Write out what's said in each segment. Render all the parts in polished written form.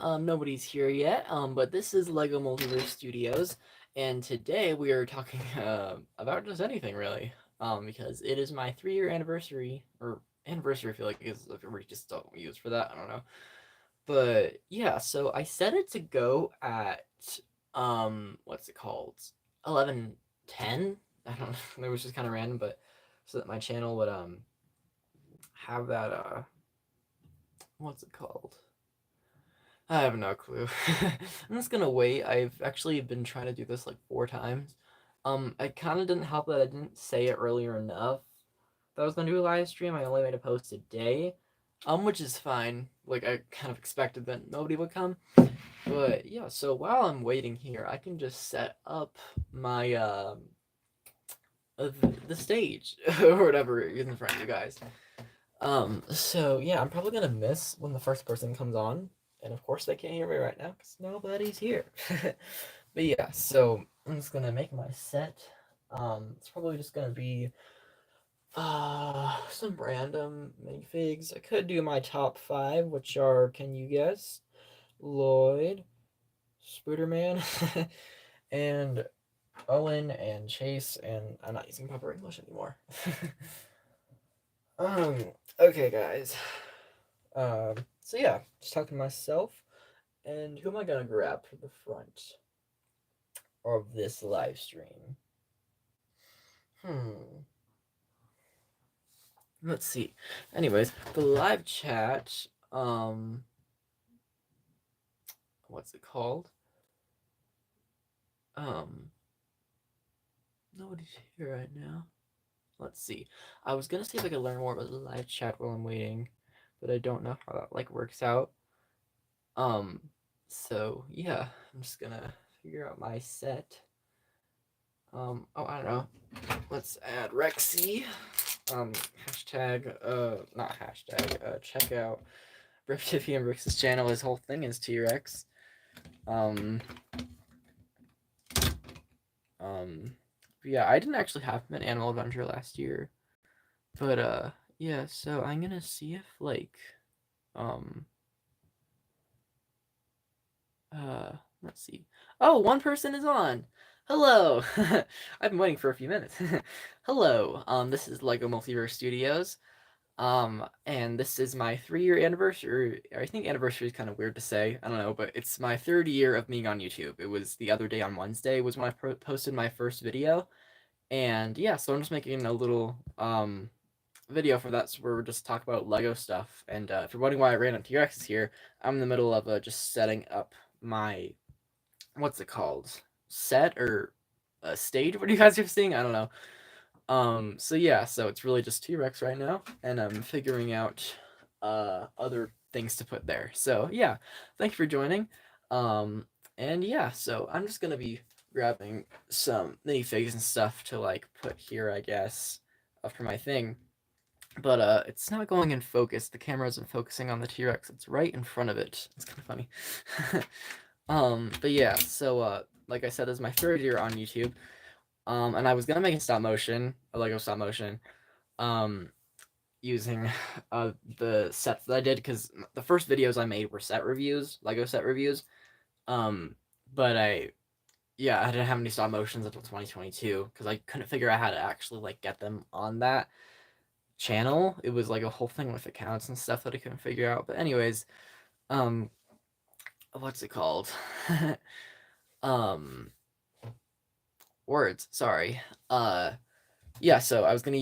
Nobody's here yet, but this is Lego Multiverse Studios, and today we are talking about just anything really, because it is my 3-year anniversary, or anniversary I feel like is like a word just don't use for that, I don't know. But yeah, so I set it to go at, what's it called? 11:10? I don't know, it was just kind of random, but so that my channel would, have that, what's it called? I have no clue. I'm just gonna wait. I've actually been trying to do this like 4 times. I kind of didn't help that I didn't say it earlier enough that I was gonna do a live stream. I only made a post a day, which is fine. Like I kind of expected that nobody would come. But yeah, so while I'm waiting here, I can just set up my the stage or whatever is in front of you guys. So yeah, I'm probably gonna miss when the first person comes on, and of course they can't hear me right now because nobody's here. But yeah, so I'm just gonna make my set. It's probably just gonna be some random minifigs. I could do my top 5, which are, can you guess? Lloyd, Spooderman, and Owen and Chase, and I'm not using proper English anymore. um, okay, guys. So yeah, just talking to myself. And who am I gonna grab for the front of this live stream? Hmm. Let's see. Anyways, the live chat, what's it called? Um, Nobody's here right now. Let's see. I was gonna see if I could learn more about the live chat while I'm waiting, but I don't know how that like works out. Um, so yeah, I'm just gonna figure out my set. Oh, I don't know. Let's add Rexy. Hashtag, not hashtag, check out Tiffy and Brooks' channel. His whole thing is T-Rex. Um, yeah, I didn't actually have him in Animal Adventure last year. But, yeah, so I'm gonna see if, like, um, let's see. Oh, one person is on. Hello. I've been waiting for a few minutes. Hello. This is Lego Multiverse Studios. And this is my 3-year anniversary. I think anniversary is kind of weird to say. I don't know, but it's my 3rd year of being on YouTube. It was the other day on Wednesday was when I posted my first video. And yeah, so I'm just making a little video for that, so we're just talk about Lego stuff. And if you're wondering why I ran on T-Rex here, I'm in the middle of just setting up my, what's it called? Set or a stage? What are you guys are seeing? I don't know. So yeah, so it's really just T-Rex right now, and I'm figuring out other things to put there. So yeah, thank you for joining. And yeah, so I'm just gonna be grabbing some minifigs and stuff to like put here, I guess, for my thing. But it's not going in focus. The camera isn't focusing on the T-Rex. It's right in front of it. It's kind of funny. But yeah, so like I said, this is my 3rd year on YouTube. And I was gonna make a Lego stop motion, um, using the sets that I did because the first videos I made were set reviews, Lego set reviews. Um, but yeah, I didn't have any stop motions until 2022 because I couldn't figure out how to actually like get them on that channel. It was like a whole thing with accounts and stuff that I couldn't figure out. But anyways, um, what's it called? um, words. Sorry. Yeah, so I was gonna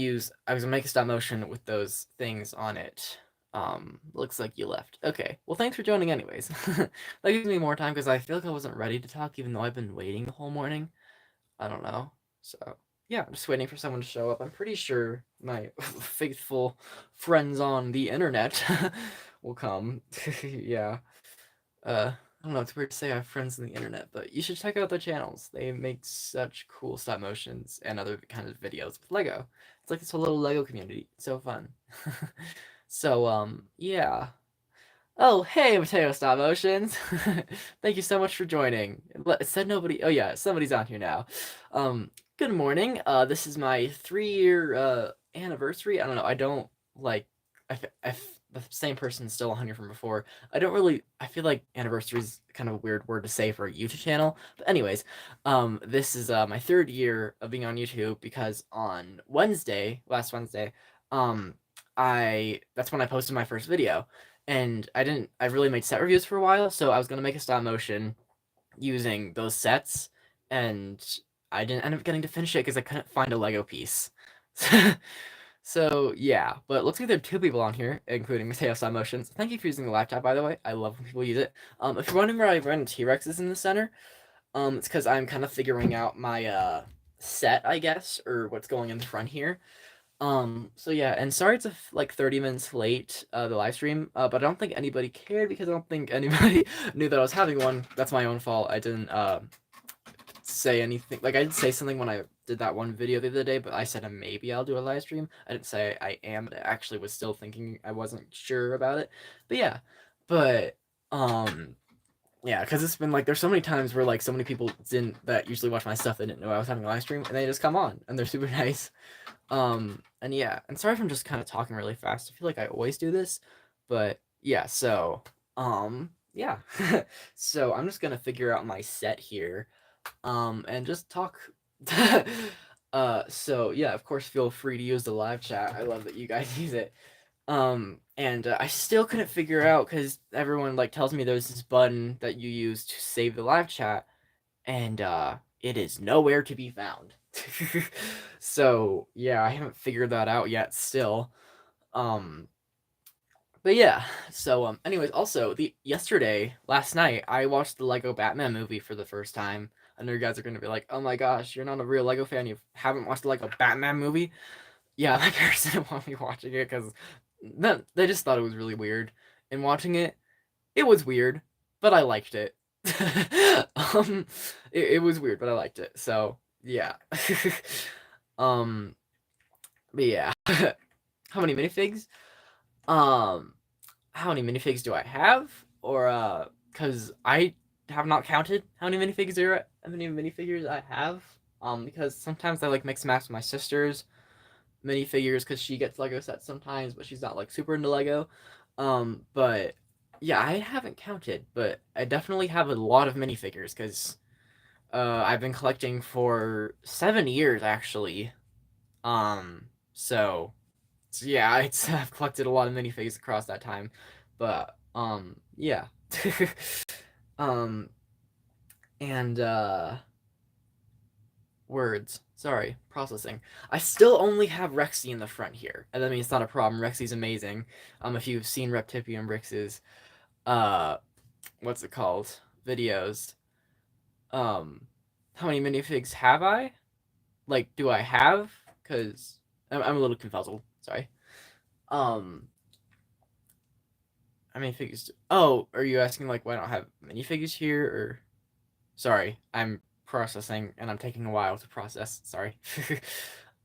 make a stop motion with those things on it. Looks like you left. Okay, well, thanks for joining anyways. That gives me more time because I feel like I wasn't ready to talk even though I've been waiting the whole morning. I don't know. So, yeah, I'm just waiting for someone to show up. I'm pretty sure my faithful friends on the internet will come. Yeah. I don't know, it's weird to say I have friends on the internet, but you should check out their channels. They make such cool stop motions and other kind of videos with Lego. It's like this whole little Lego community. It's so fun. So, yeah. Oh, hey, Mateo Stop Motions. Thank you so much for joining. It said nobody. Oh, yeah, somebody's on here now. Good morning. This is my 3-year anniversary. I don't know. I don't like. The the same person still on here from before. I feel like anniversary is kind of a weird word to say for a YouTube channel. But anyways, this is my third year of being on YouTube because on last Wednesday, um, that's when I posted my first video. And I really made set reviews for a while, so I was gonna make a stop motion using those sets, and I didn't end up getting to finish it because I couldn't find a Lego piece. So yeah, but it looks like there are two people on here, including Mateo Stop Motions. Thank you for using the laptop, by the way. I love when people use it. If you're wondering where I run T-Rexes in the center, it's because I'm kind of figuring out my set, I guess, or what's going in the front here. So yeah, and sorry it's like 30 minutes late, the live stream, but I don't think anybody cared because I don't think anybody knew that I was having one. That's my own fault. I didn't say anything. Like I did say something when I did that one video the other day, but I said maybe I'll do a live stream. I didn't say I am, but I actually was still thinking. I wasn't sure about it. But yeah, but yeah, because it's been like there's so many times where like so many people that usually watch my stuff, they didn't know I was having a live stream, and they just come on and they're super nice. And yeah, and sorry if I'm just kind of talking really fast. I feel like I always do this, but yeah, so yeah. So I'm just gonna figure out my set here, and just talk. So yeah, of course, feel free to use the live chat. I love that you guys use it. And I still couldn't figure out because everyone like tells me there's this button that you use to save the live chat, and it is nowhere to be found. So yeah, I haven't figured that out yet still. Um, but yeah, so anyways, also last night, I watched the Lego Batman movie for the first time. I know you guys are gonna be like, "Oh my gosh, you're not a real Lego fan. You haven't watched the Lego Batman movie." Yeah, my parents didn't want me watching it because they just thought it was really weird. And watching it, it was weird, but I liked it. um, it was weird, but I liked it. So yeah. um, but yeah. How many minifigs? Um, how many minifigs do I have? Or because I have not counted how many minifigures I have. Because sometimes I like mix and match with my sister's minifigures because she gets Lego sets sometimes, but she's not like super into Lego. But yeah, I haven't counted, but I definitely have a lot of minifigures because I've been collecting for 7 years actually. Um, so, so yeah, I've collected a lot of minifigs across that time, but yeah. um, and words. Sorry, processing. I still only have Rexy in the front here, and I mean it's not a problem. Rexy's amazing. If you've seen Reptipium Rix's, uh, what's it called? Videos. Um, how many minifigs have I? Like, do I have? Cause I'm a little confuzzled. Sorry. Um, how many figures? Oh, are you asking like why I don't have minifigures here, or? Sorry, I'm processing and I'm taking a while to process. Sorry.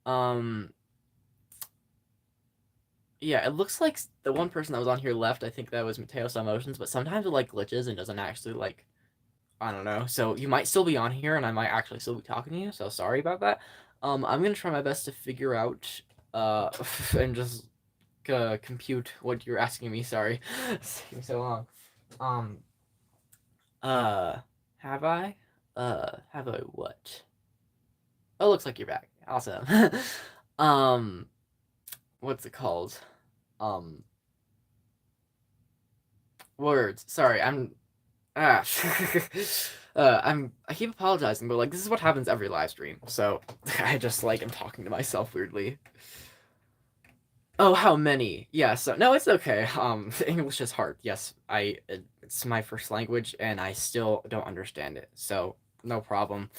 um yeah, it looks like the one person that was on here left. I think that was Mateos Emotions, but sometimes it like glitches and doesn't actually like I don't know. So you might still be on here and I might actually still be talking to you. So sorry about that. I'm gonna try my best to figure out and just compute what you're asking me. Sorry, it's taking so long. Um uh have I? Have I what? Oh, looks like you're back. Awesome. um, what's it called? Um, words. Sorry, ah, I keep apologizing, but like this is what happens every live stream. So I just like am talking to myself weirdly. Oh, how many? Yeah, so no, it's okay. English is hard. Yes, it's my first language and I still don't understand it. So, no problem.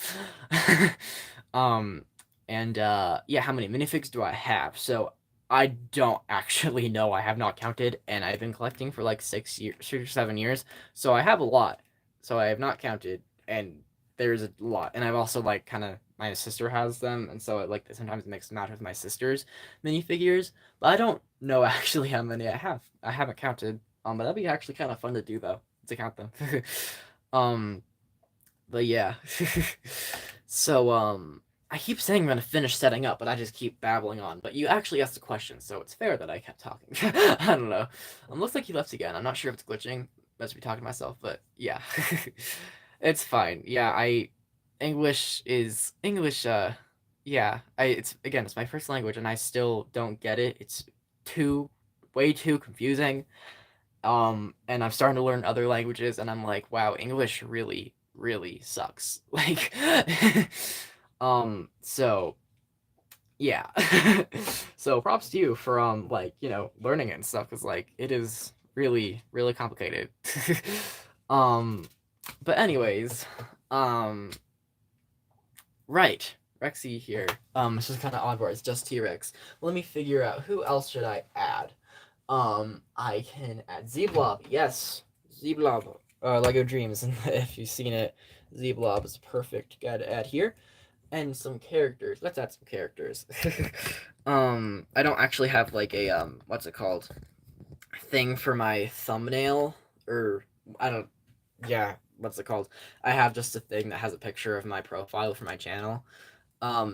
um and yeah, how many minifigs do I have? So, I don't actually know. I have not counted and I've been collecting for like 6 or 7 years. So, I have a lot. So, I have not counted and there's a lot. And I've also like kind of my sister has them and so it like sometimes mix and match with my sister's minifigures. But I don't know actually how many I have. I haven't counted. But that'd be actually kind of fun to do though, to count them. um, but yeah. So I keep saying I'm gonna finish setting up, but I just keep babbling on. But you actually asked a question, so it's fair that I kept talking. I don't know. Looks like he left again. I'm not sure if it's glitching. Must be talking to myself, but yeah. It's fine. Yeah, English is English, yeah. It's my first language and I still don't get it. It's too way too confusing. And I'm starting to learn other languages and I'm like, wow, English really, really sucks. Like so yeah. So props to you for like, learning it and stuff because like it is really, really complicated. um but anyways, um right. Rexy here. It's just kind of odd where it's just T-Rex. Let me figure out who else should I add. I can add Z-Blob. Yes, Z-Blob. Lego Dreams. If you've seen it, Z-Blob is a perfect guy to add here. And some characters. Let's add some characters. I don't actually have like a what's it called? Thing for my thumbnail or I don't. Yeah, what's it called? I have just a thing that has a picture of my profile for my channel.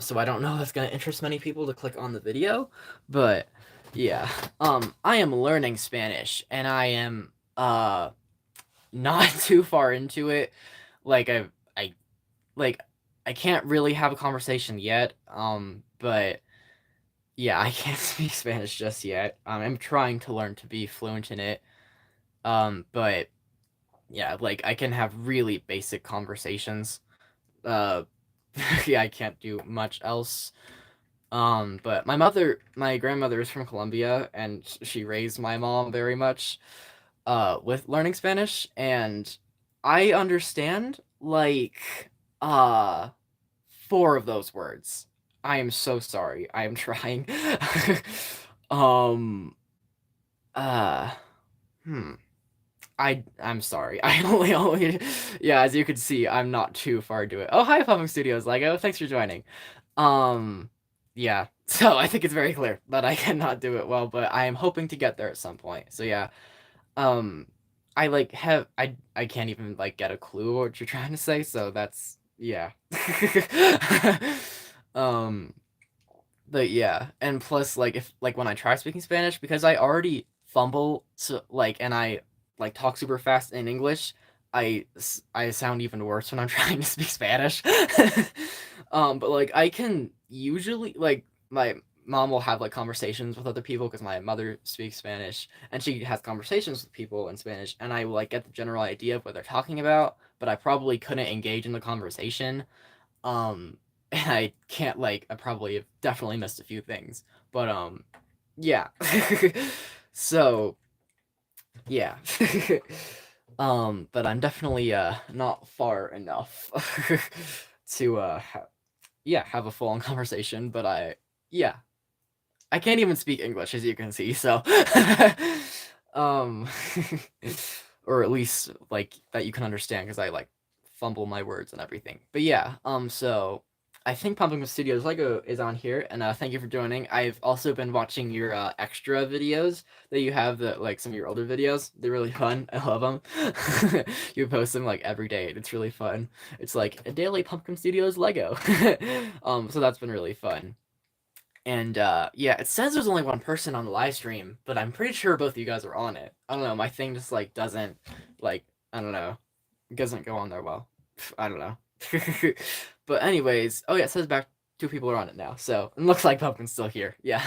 So I don't know if that's gonna interest many people to click on the video, but yeah. I am learning Spanish and I am not too far into it. Like I like I can't really have a conversation yet. But yeah, I can't speak Spanish just yet. I'm trying to learn to be fluent in it. But yeah, like I can have really basic conversations. Uh yeah, I can't do much else. But my grandmother is from Colombia, and she raised my mom very much, with learning Spanish, and I understand, like, uh, four of those words. I am so sorry. I am trying. um, uh, hmm. I'm sorry. I only yeah, as you can see, I'm not too far into it. Oh, hi, Pumping Studios, Lego. Thanks for joining. Um, yeah. So I think it's very clear that I cannot do it well, but I am hoping to get there at some point. So yeah. Um, I like have I can't even like get a clue what you're trying to say, so that's yeah. um, but yeah, and plus like if like when I try speaking Spanish because I already fumble so like and I like talk super fast in English, I sound even worse when I'm trying to speak Spanish. But like I can usually like my mom will have like conversations with other people because my mother speaks Spanish and she has conversations with people in Spanish and I will like get the general idea of what they're talking about, but I probably couldn't engage in the conversation. Um and I can't like I probably have definitely missed a few things. But yeah. So yeah. But I'm definitely not far enough to yeah, have a full on conversation, but yeah, I can't even speak English as you can see, so um or at least like that you can understand because I like fumble my words and everything. But yeah, so I think Pumpkin Studios Lego is on here, and thank you for joining. I've also been watching your extra videos that you have, that like some of your older videos. They're really fun. I love them. You post them like every day. It's really fun. It's like a daily Pumpkin Studios Lego. So that's been really fun. And yeah, it says there's only one person on the live stream, but I'm pretty sure both of you guys are on it. I don't know, my thing just like doesn't like I don't know, it doesn't go on there well. I don't know. But anyways, oh yeah, it says back two people are on it now, so it looks like Pumpkin's still here. Yeah.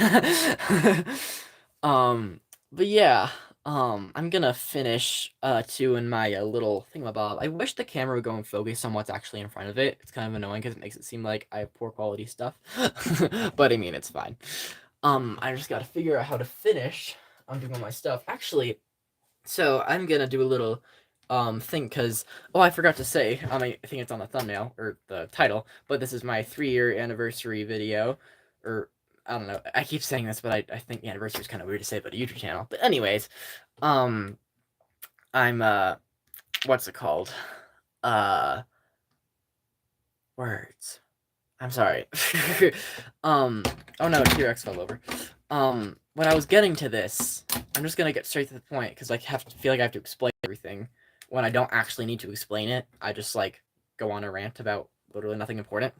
um, but yeah, I'm gonna finish doing my little thingamabob. I wish the camera would go and focus on what's actually in front of it. It's kind of annoying because it makes it seem like I have poor quality stuff. But I mean, it's fine. I just gotta figure out how to finish. I'm doing all my stuff. Actually, so I'm gonna do a little thing because oh, I forgot to say, I think it's on the thumbnail or the title, but this is my 3-year anniversary video, or I don't know. I keep saying this, but I think the anniversary is kind of weird to say about a YouTube channel. But anyways, um, I'm what's it called? Uh, words. I'm sorry. Oh no, T-Rex fell over. When I was getting to this, I'm just gonna get straight to the point because I feel like I have to explain everything when I don't actually need to explain it. I just like go on a rant about literally nothing important.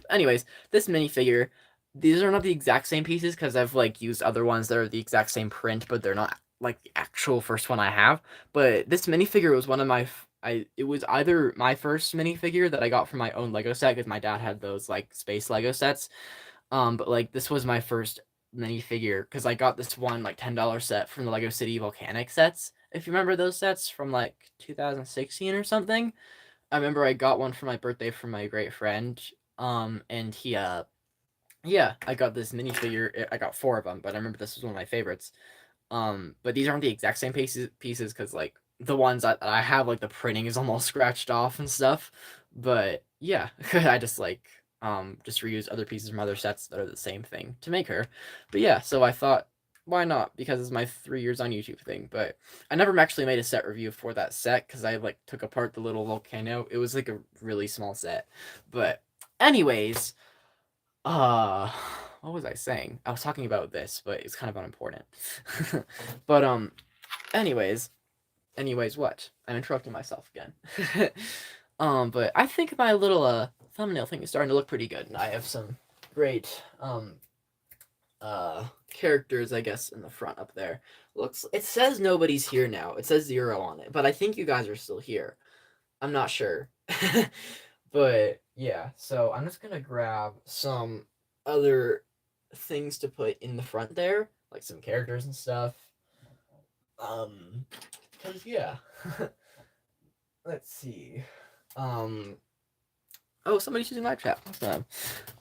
Anyways, this minifigure, these are not the exact same pieces because I've like used other ones that are the exact same print, but they're not like the actual first one I have. But this minifigure was one of my it was either my first minifigure that I got from my own Lego set because my dad had those like space Lego sets. But like this was my first minifigure because I got this one like $10 set from the Lego City Volcanic sets. If you remember those sets from like 2016 or something. I remember I got one for my birthday from my great friend. And he yeah, I got this minifigure. I got 4 of them, but I remember this was one of my favorites. But these aren't the exact same pieces because like the ones that I have, like the printing is almost scratched off and stuff. But yeah, I just like just reuse other pieces from other sets that are the same thing to make her. But yeah, so I thought why not? Because it's my 3 years on YouTube thing. But I never actually made a set review for that set because I like took apart the little volcano. It was like a really small set. But anyways, uh, what was I saying? I was talking about this, but it's kind of unimportant. But anyways, what? I'm interrupting myself again. But I think my little thumbnail thing is starting to look pretty good, and I have some great characters, I guess, in the front up there. It says nobody's here now. It says 0 on it, but I think you guys are still here. I'm not sure. But yeah, so I'm just gonna grab some other things to put in the front there, like some characters and stuff. Cause yeah. Let's see. Oh, somebody's using live chat. Awesome.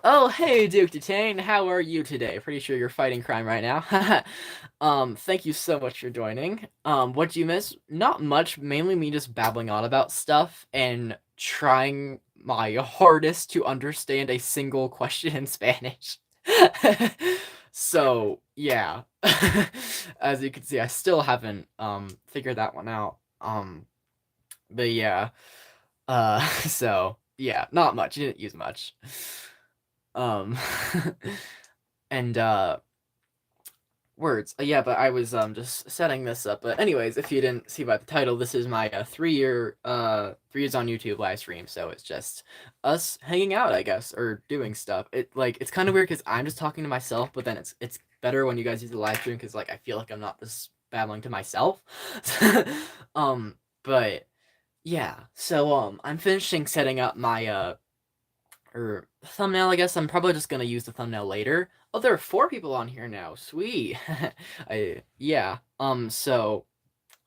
Oh, hey, Duke Detain. How are you today? Pretty sure you're fighting crime right now. Thank you so much for joining. What'd you miss? Not much. Mainly me just babbling on about stuff and trying my hardest to understand a single question in Spanish. So, yeah. As you can see, I still haven't figured that one out. But yeah. So yeah, not much. You didn't use much. Um, and words. Yeah, but I was just setting this up. But anyways, if you didn't see by the title, this is my 3 years on YouTube live stream. So it's just us hanging out, I guess, or doing stuff. It's kind of weird because I'm just talking to myself, but then it's better when you guys use the live stream because like I feel like I'm not just babbling to myself. But yeah, so I'm finishing setting up my or thumbnail, I guess. I'm probably just gonna use the thumbnail later. Oh, there are 4 people on here now. Sweet. Yeah. So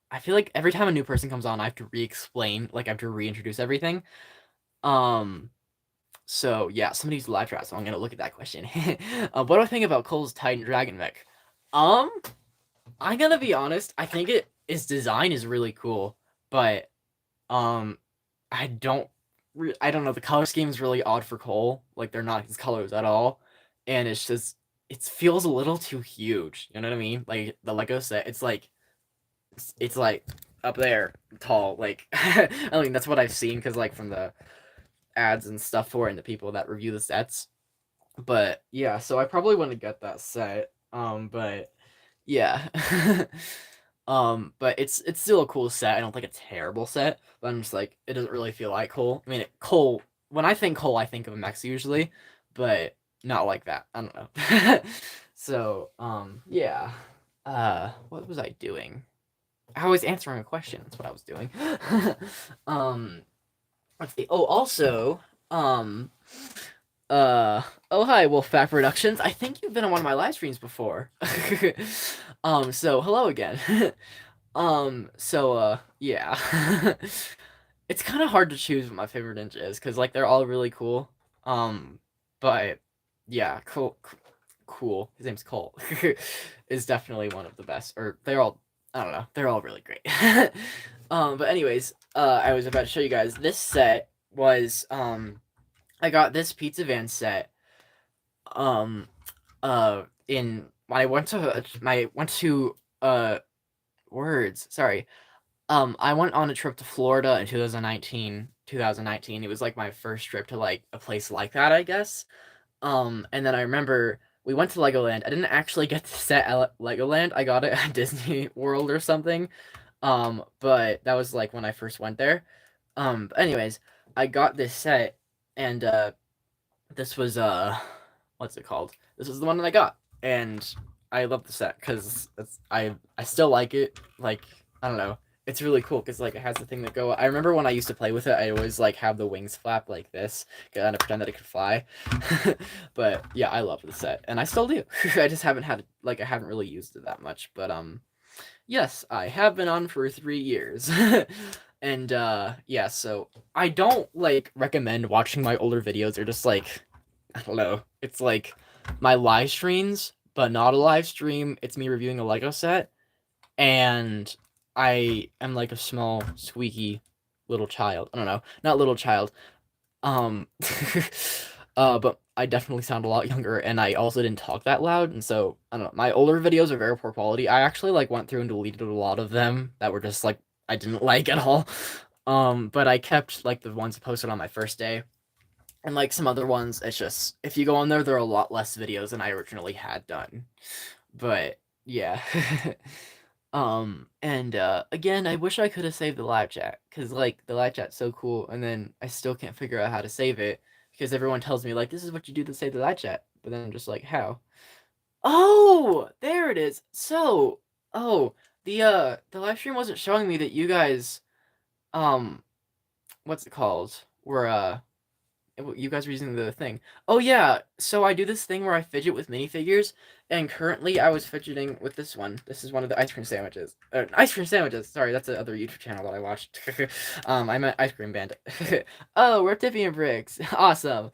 I feel like every time a new person comes on, I have to re-explain, like I have to reintroduce everything. So yeah, somebody used live chat, so I'm gonna look at that question. What do I think about Cole's Titan Dragon mech? Um, I'm gonna be honest. I think its design is really cool, but um, I don't know. The color scheme is really odd for Cole. Like they're not his colors at all, and it's just it feels a little too huge. You know what I mean? Like the Lego set, it's like up there tall. Like I mean that's what I've seen because like from the ads and stuff for it and the people that review the sets. But yeah, so I probably want to get that set. But yeah. But it's still a cool set. I don't think a terrible set, but I'm just like it doesn't really feel like Cole. I mean, Cole. When I think Cole, I think of a mechs usually, but not like that. I don't know. So yeah. What was I doing? I was answering a question. That's what I was doing. um, let's see. Oh, also, um, oh hi, Wolfpack Productions. I think you've been on one of my live streams before. So hello again. Yeah. It's kind of hard to choose what my favorite ninja is because like they're all really cool. But yeah, cool. His name's Cole. Is definitely one of the best. Or they're all I don't know. They're all really great. But anyways, I was about to show you guys this set was I got this pizza van set in when I went to words, sorry. I went on a trip to Florida in 2019. It was like my first trip to like a place like that, I guess. And then I remember we went to Legoland. I didn't actually get to set at Legoland. I got it at Disney World or something. But that was like when I first went there. But anyways, I got this set and this was what's it called? This is the one that I got, and I love the set because I still like it. Like, I don't know, it's really cool because like it has the thing that go. I remember when I used to play with it, I always like have the wings flap like this, kind of pretend that it could fly. But yeah, I love the set, and I still do. I just haven't had like I haven't really used it that much, but yes, I have been on for 3 years. And yeah, so I don't like recommend watching my older videos. They're just like, I don't know. It's like my live streams, but not a live stream. It's me reviewing a Lego set, and I am like a small squeaky little child. I don't know, not little child. Um, but I definitely sound a lot younger, and I also didn't talk that loud, and so I don't know. My older videos are very poor quality. I actually like went through and deleted a lot of them that were just like I didn't like at all. But I kept like the ones posted on my first day, and like some other ones. It's just if you go on there, there are a lot less videos than I originally had done. But yeah. And again, I wish I could have saved the live chat because like the live chat's so cool, and then I still can't figure out how to save it because everyone tells me like this is what you do to save the live chat, but then I'm just like how? Oh, there it is. So, oh, the live stream wasn't showing me that you guys um what's it called? Were you guys were using the thing. Oh yeah, so I do this thing where I fidget with minifigures, and currently I was fidgeting with this one. This is one of the ice cream sandwiches. Ice cream sandwiches. Sorry, that's the other YouTube channel that I watched. I meant Ice Cream Bandit. Oh, we're Tippy and Bricks. Awesome.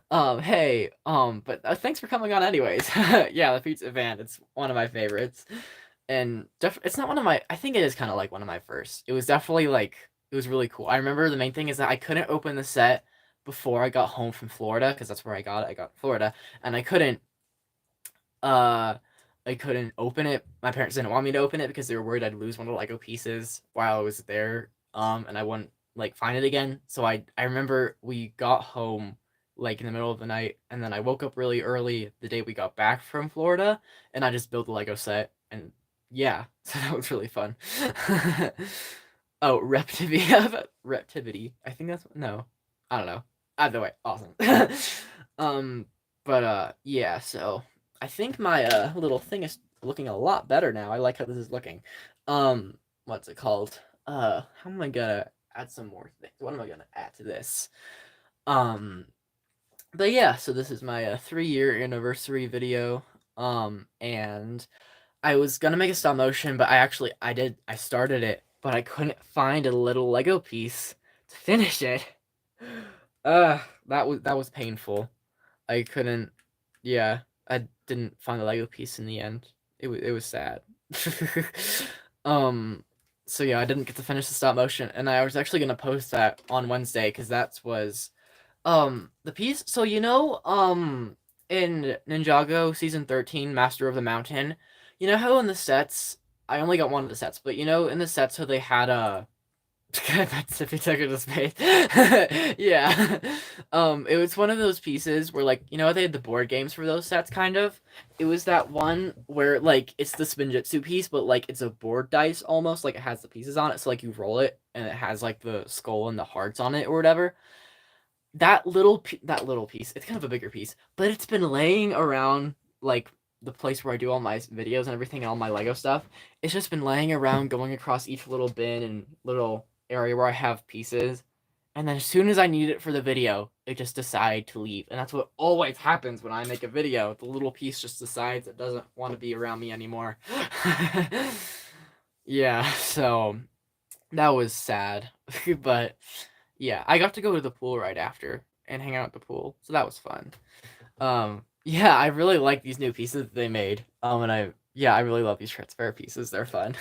Hey, but thanks for coming on anyways. Yeah, the Pizza Band. It's one of my favorites, and it's not one of my. I think it is kind of like one of my first. It was definitely like it was really cool. I remember the main thing is that I couldn't open the set before I got home from Florida because that's where I got it. I got Florida, and uh I couldn't open it. My parents didn't want me to open it because they were worried I'd lose one of the Lego pieces while I was there. And I wouldn't like find it again. So I remember we got home like in the middle of the night, and then I woke up really early the day we got back from Florida, and I just built the Lego set, and yeah, so that was really fun. Oh, Reptivity, Reptivity. I think that's no, I don't know. Either way, awesome. um, but yeah. So I think my little thing is looking a lot better now. I like how this is looking. What's it called? How am I gonna add some more things? What am I gonna add to this? Um, but yeah. So this is my 3-year anniversary video. And I was gonna make a stop motion, but I started it, but I couldn't find a little Lego piece to finish it. That was painful. I couldn't. Yeah, I didn't find the Lego piece in the end. It was sad. um. So yeah, I didn't get to finish the stop motion, and I was actually gonna post that on Wednesday because that was the piece. So in Ninjago season 13, Master of the Mountain, you know how in the sets I only got one of the sets, but in the sets how they had a That's if you took it to space. Yeah. It was one of those pieces where like, how they had the board games for those sets kind of? It was that one where like it's the Spinjitzu piece, but like it's a board dice almost, like it has the pieces on it, so like you roll it and it has like the skull and the hearts on it or whatever. That little piece, it's kind of a bigger piece, but it's been laying around like the place where I do all my videos and everything and all my Lego stuff. It's just been laying around, going across each little bin and little area where I have pieces. And then as soon as I need it for the video, it just decides to leave. And that's what always happens when I make a video. The little piece just decides it doesn't want to be around me anymore. Yeah, so that was sad. But yeah, I got to go to the pool right after and hang out at the pool. So that was fun. Yeah, I really like these new pieces that they made. And I really love these transfer pieces. They're fun.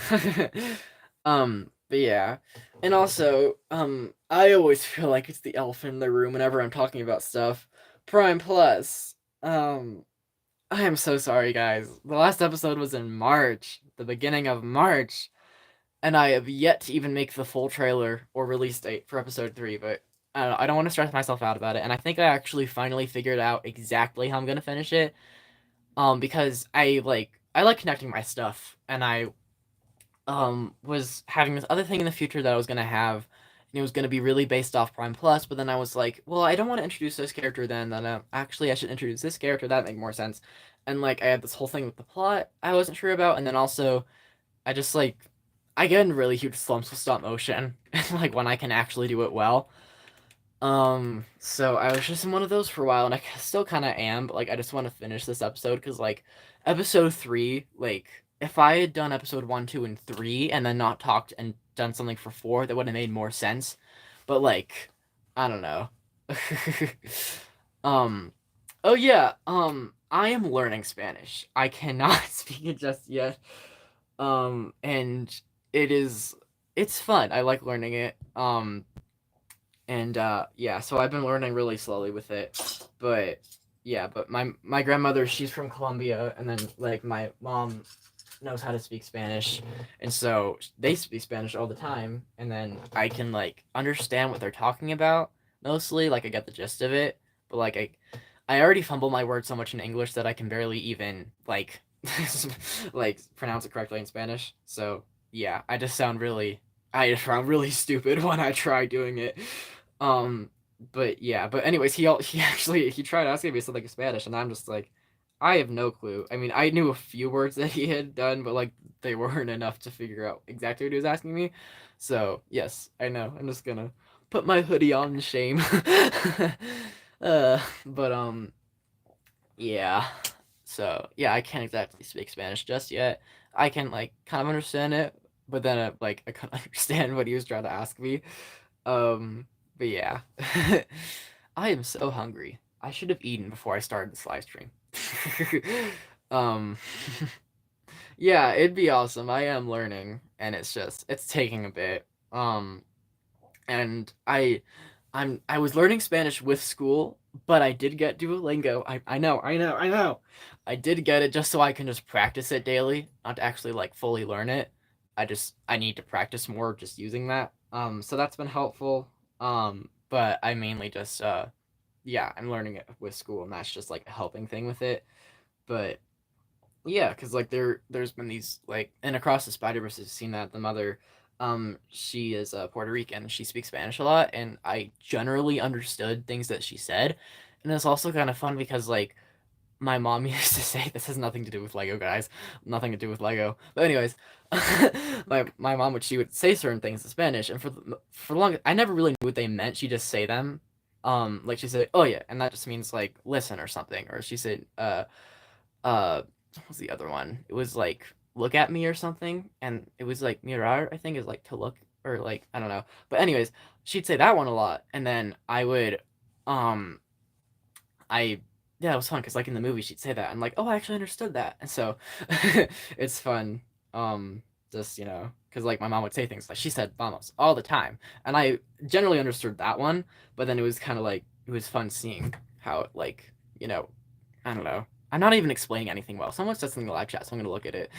But yeah. And also, I always feel like it's the elephant in the room whenever I'm talking about stuff. Prime Plus. I am so sorry, guys. The last episode was in March, the beginning of March, and I have yet to even make the full trailer or release date for episode 3, but I don't know, I don't want to stress myself out about it, and I think I actually finally figured out exactly how I'm gonna finish it. Because I like connecting my stuff, and I was having this other thing in the future that I was gonna have, and it was going to be really based off Prime Plus, but then I was like, well, I don't want to introduce this character then actually I should introduce this character, that make more sense. And like I had this whole thing with the plot I wasn't sure about, and then also I just like I get in really huge slumps with stop motion, like when I can actually do it well. So I was just in one of those for a while, and I still kind of am, but like I just want to finish this episode because like episode 3, like if I had done episode 1, 2, and 3, and then not talked and done something for 4, that would have made more sense. But like, I don't know. um, oh yeah, I am learning Spanish. I cannot speak it just yet. And it is, it's fun. I like learning it. And yeah, so I've been learning really slowly with it, but yeah, but my grandmother, she's from Colombia, and then like my mom knows how to speak Spanish, and so they speak Spanish all the time, and then I can like understand what they're talking about mostly, like I get the gist of it, but like I already fumble my words so much in English that I can barely even like like pronounce it correctly in Spanish. So yeah, I just sound really stupid when I try doing it. Um, but yeah, but anyways, he actually he tried asking me something in Spanish, and I'm just like, I have no clue. I mean, I knew a few words that he had done, but like they weren't enough to figure out exactly what he was asking me. So yes, I know. I'm just gonna put my hoodie on in shame. But yeah. So yeah, I can't exactly speak Spanish just yet. I can like kind of understand it, but then like I couldn't understand what he was trying to ask me. Um, but yeah, I am so hungry. I should have eaten before I started this live stream. um, yeah, it'd be awesome. I am learning, and it's taking a bit. And I was learning Spanish with school, but I did get Duolingo. I know. I did get it just so I can just practice it daily, not to actually like fully learn it. I need to practice more just using that. So that's been helpful. But I mainly just yeah, I'm learning it with school, and that's just like a helping thing with it. But yeah, because like there's been these like and Across the Spider-Verse has seen that the mother, she is Puerto Rican. She speaks Spanish a lot, and I generally understood things that she said. And it's also kind of fun because like my mom used to say this has nothing to do with Lego, guys, nothing to do with Lego. But anyways, my mom she would say certain things in Spanish, and for long I never really knew what they meant. She just say them, like she said, oh yeah, and that just means like listen or something, or she said what was the other one? It was like look at me or something, and it was like mirar, I think is like to look or like I don't know. But anyways, she'd say that one a lot, and then I would, um, I yeah, it was fun because like in the movie she'd say that. I'm like, oh, I actually understood that, and so it's fun. Just because like my mom would say things like she said vamos all the time, and I generally understood that one, but then it was kind of like it was fun seeing how it like I don't know. I'm not even explaining anything well. Someone said something in the live chat, so I'm gonna look at it.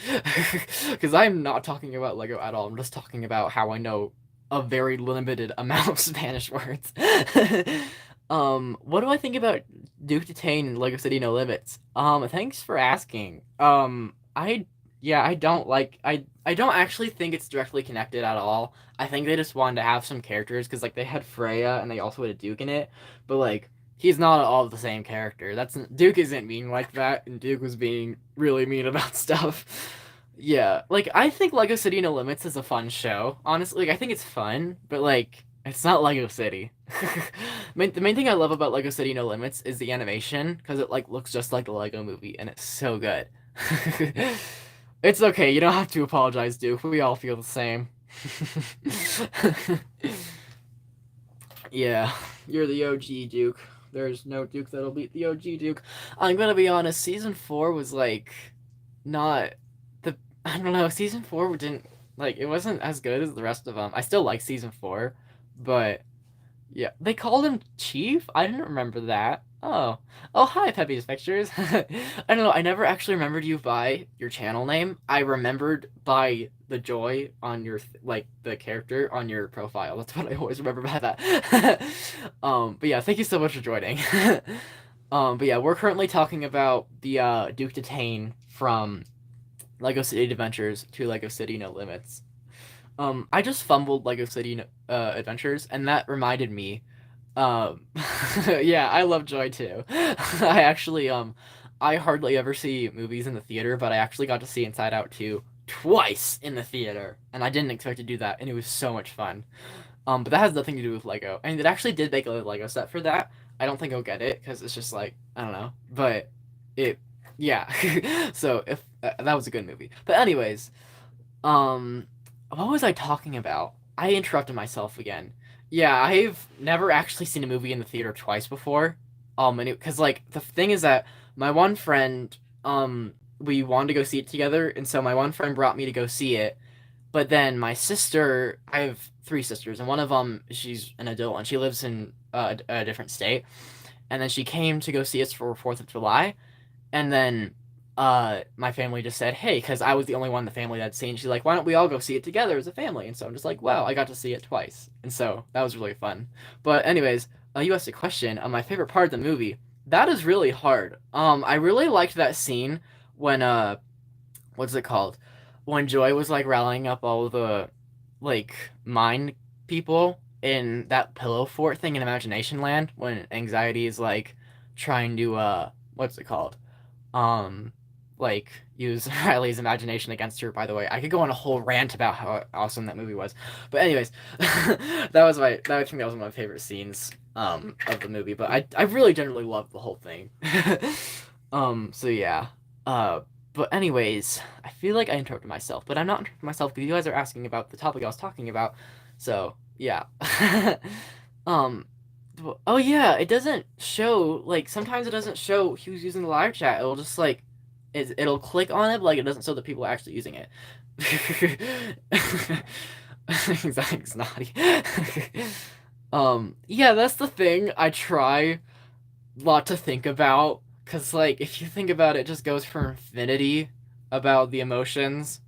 Because I'm not talking about Lego at all. I'm just talking about how I know a very limited amount of Spanish words. What do I think about Duke Detain and Lego City No Limits? Thanks for asking. I don't like I don't actually think it's directly connected at all. I think they just wanted to have some characters because like they had Freya and they also had a Duke in it, but like he's not at all the same character. That's Duke isn't mean like that, and Duke was being really mean about stuff. Yeah, like I think Lego City No Limits is a fun show. Honestly, like I think it's fun, but like it's not Lego City. The main thing I love about Lego City No Limits is the animation because it like looks just like the Lego movie and it's so good. It's okay, you don't have to apologize, Duke. We all feel the same. Yeah, you're the OG Duke. There's no Duke that'll beat the OG Duke. I'm gonna be honest, season 4 was like not the I don't know, season 4 didn't like it wasn't as good as the rest of them. I still like season 4, but yeah, they called him Chief? I didn't remember that. Oh. Oh, hi, Peppy's Pictures. I don't know, I never actually remembered you by your channel name. I remembered by the joy on your, like, the character on your profile. That's what I always remember by that. But yeah, thank you so much for joining. But yeah, we're currently talking about the, Duke Detain from Lego City Adventures to Lego City No Limits. I just fumbled Lego City Adventures, and that reminded me. Um, yeah, I love Joy too. I actually, I hardly ever see movies in the theater, but I actually got to see Inside Out 2 twice in the theater, and I didn't expect to do that, and it was so much fun. But that has nothing to do with Lego, and it actually did make a Lego set for that. I don't think I'll get it because it's just like I don't know, but it, yeah. So if that was a good movie, but anyways, um, what was I talking about? I interrupted myself again. Yeah, I've never actually seen a movie in the theater twice before. And because like the thing is that my one friend, we wanted to go see it together, and so my one friend brought me to go see it. But then my sister, I have three sisters, and one of them, she's an adult and she lives in a different state. And then she came to go see us for 4th of July, and then my family just said, hey, because I was the only one in the family that'd seen. She's like, why don't we all go see it together as a family? And so I'm just like, wow, I got to see it twice, and so that was really fun. But anyways, you asked a question on my favorite part of the movie. That is really hard. I really liked that scene when what's it called? When Joy was like rallying up all the like mind people in that pillow fort thing in Imagination Land when anxiety is like trying to what's it called? um like use Riley's imagination against her. By the way, I could go on a whole rant about how awesome that movie was, but anyways, I think that was one of my favorite scenes of the movie. But I really generally loved the whole thing. So yeah, uh but anyways, I feel like I interrupted myself, but I'm not interrupting myself because you guys are asking about the topic I was talking about. So yeah. um Oh yeah, it doesn't show like sometimes it doesn't show who's using the live chat. It'll just like it'll click on it, but like it doesn't show the people actually using it. Exactly, naughty. Yeah, that's the thing. I try not to think about because like if you think about it, it just goes for infinity about the emotions,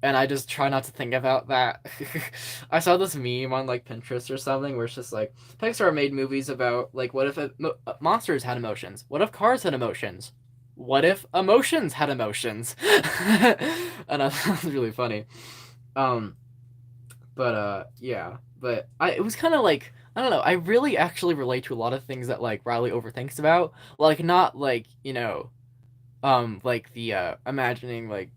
and I just try not to think about that. I saw this meme on like Pinterest or something where it's just like Pixar made movies about like what if monsters had emotions? What if cars had emotions? What if emotions had emotions? And I thought it was really funny. Um, but yeah, but it was kind of like I don't know. I really actually relate to a lot of things that like Riley overthinks about. Like not like like the imagining like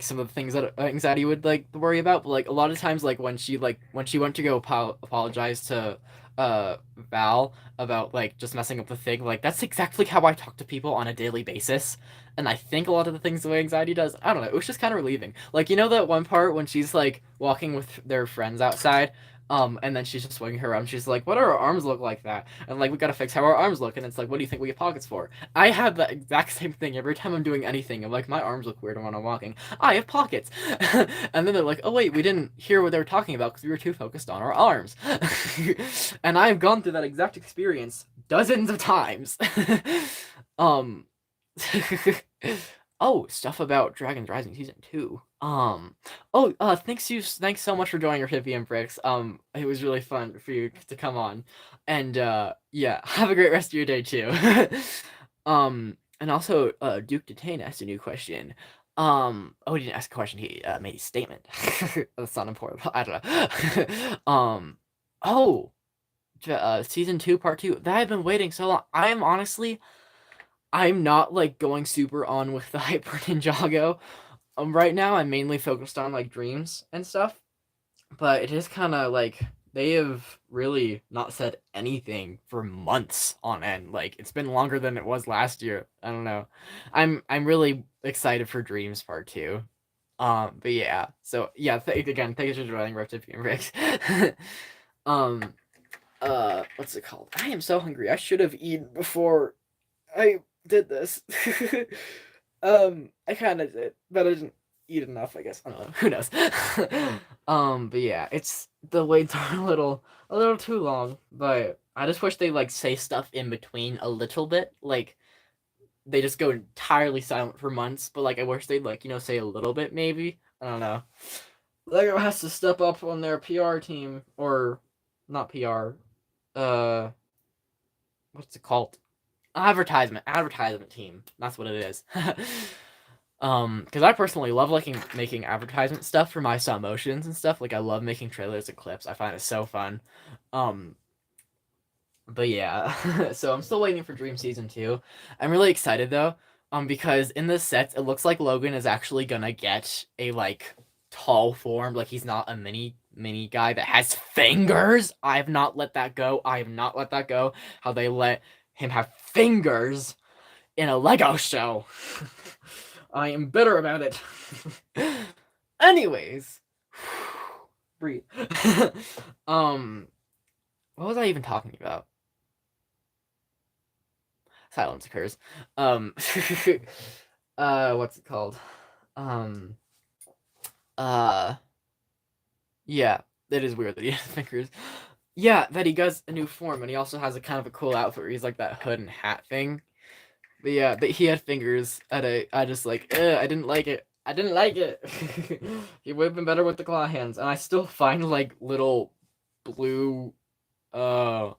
some of the things that anxiety would like worry about, but like a lot of times when she went to go apologize to Val about like just messing up the thing, like that's exactly how I talk to people on a daily basis. And I think a lot of the things the way anxiety does, I don't know, it was just kind of relieving. Like you know that one part when she's like walking with their friends outside, and then she's just swinging her arms. She's like, "What do our arms look like that?" And like, we gotta fix how our arms look. And it's like, "What do you think we have pockets for?" I have the exact same thing every time I'm doing anything. I'm like, my arms look weird when I'm walking. I have pockets. And then they're like, oh wait, we didn't hear what they were talking about because we were too focused on our arms. And I've gone through that exact experience dozens of times. um Oh, stuff about Dragons Rising season 2. Thanks so much for joining your Hippie and Bricks. It was really fun for you to come on. And yeah, have a great rest of your day too. And also Duke Detain asked a new question. Oh, he didn't ask a question, he made a statement. That's not important. I don't know. Oh, season 2 part 2. That I've been waiting so long. I'm not like going super on with the Hyper Ninjago. Right now I'm mainly focused on like dreams and stuff, but it is kind of like they have really not said anything for months on end. Like it's been longer than it was last year. I don't know. I'm really excited for Dreams Part 2. But yeah. So yeah, again, thank you for joining Rift and Rick. um what's it called? I am so hungry. I should have eaten before I did this. I kind of did, but I didn't eat enough. I guess I don't know. Who knows? But yeah, it's the waits are a little too long. But I just wish they like say stuff in between a little bit. Like they just go entirely silent for months. But like I wish they'd like say a little bit maybe. I don't know. Lego has to step up on their PR team or not PR. Uh, what's it called? Advertisement team. That's what it is. Because I personally love making advertisement stuff for my stop motions and stuff. Like I love making trailers and clips. I find it so fun. Um, but yeah, so I'm still waiting for Dream Season 2. I'm really excited though, because in the sets it looks like Logan is actually gonna get a like tall form, like he's not a mini guy that has fingers. I have not let that go. I have not let that go. How they let him have fingers in a Lego show. I am bitter about it. Anyways, breathe. um, what was I even talking about? Silence occurs. Um, what's it called? Um, uh, yeah, it is weird that he has fingers. Yeah, that he does a new form, and he also has a kind of a cool outfit where he's like that hood and hat thing. But yeah, that he had fingers, and I just like, I didn't like it. I didn't like it. He would have been better with the claw hands, and I still find like little blue, uh,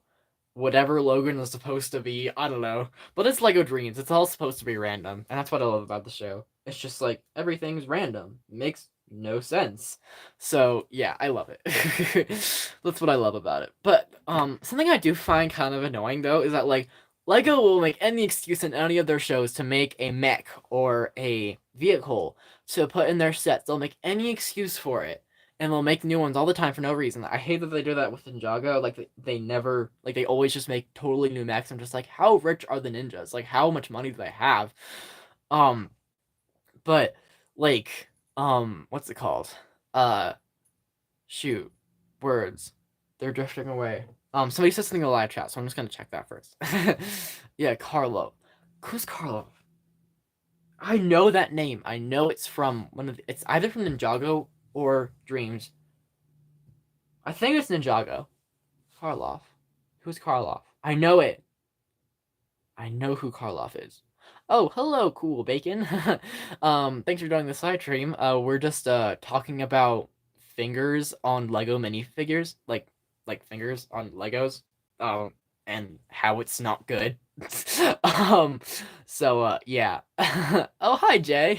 whatever Logan is supposed to be. I don't know. But it's Lego Dreams. It's all supposed to be random. And that's what I love about the show. It's just like everything's random. Makes no sense. So yeah, I love it. That's what I love about it. But something I do find kind of annoying though is that like Lego will make any excuse in any of their shows to make a mech or a vehicle to put in their sets. They'll make any excuse for it and they'll make new ones all the time for no reason. I hate that they do that with Ninjago. Like they never like they always just make totally new mechs. I'm just like, how rich are the ninjas? Like how much money do they have? Um, but like what's it called? Uh, shoot, words. They're drifting away. Somebody said something in the live chat, so I'm just gonna check that first. Yeah, Carlo. Who's Carlo? I know that name. I know it's from it's either from Ninjago or Dreams. I think it's Ninjago. Karloff. Who's Karloff? I know it. I know who Karloff is. Oh, hello, cool bacon. Thanks for doing the side stream. We're just talking about fingers on Lego minifigures, like fingers on Legos, and how it's not good. um, yeah. Oh, hi, Jay.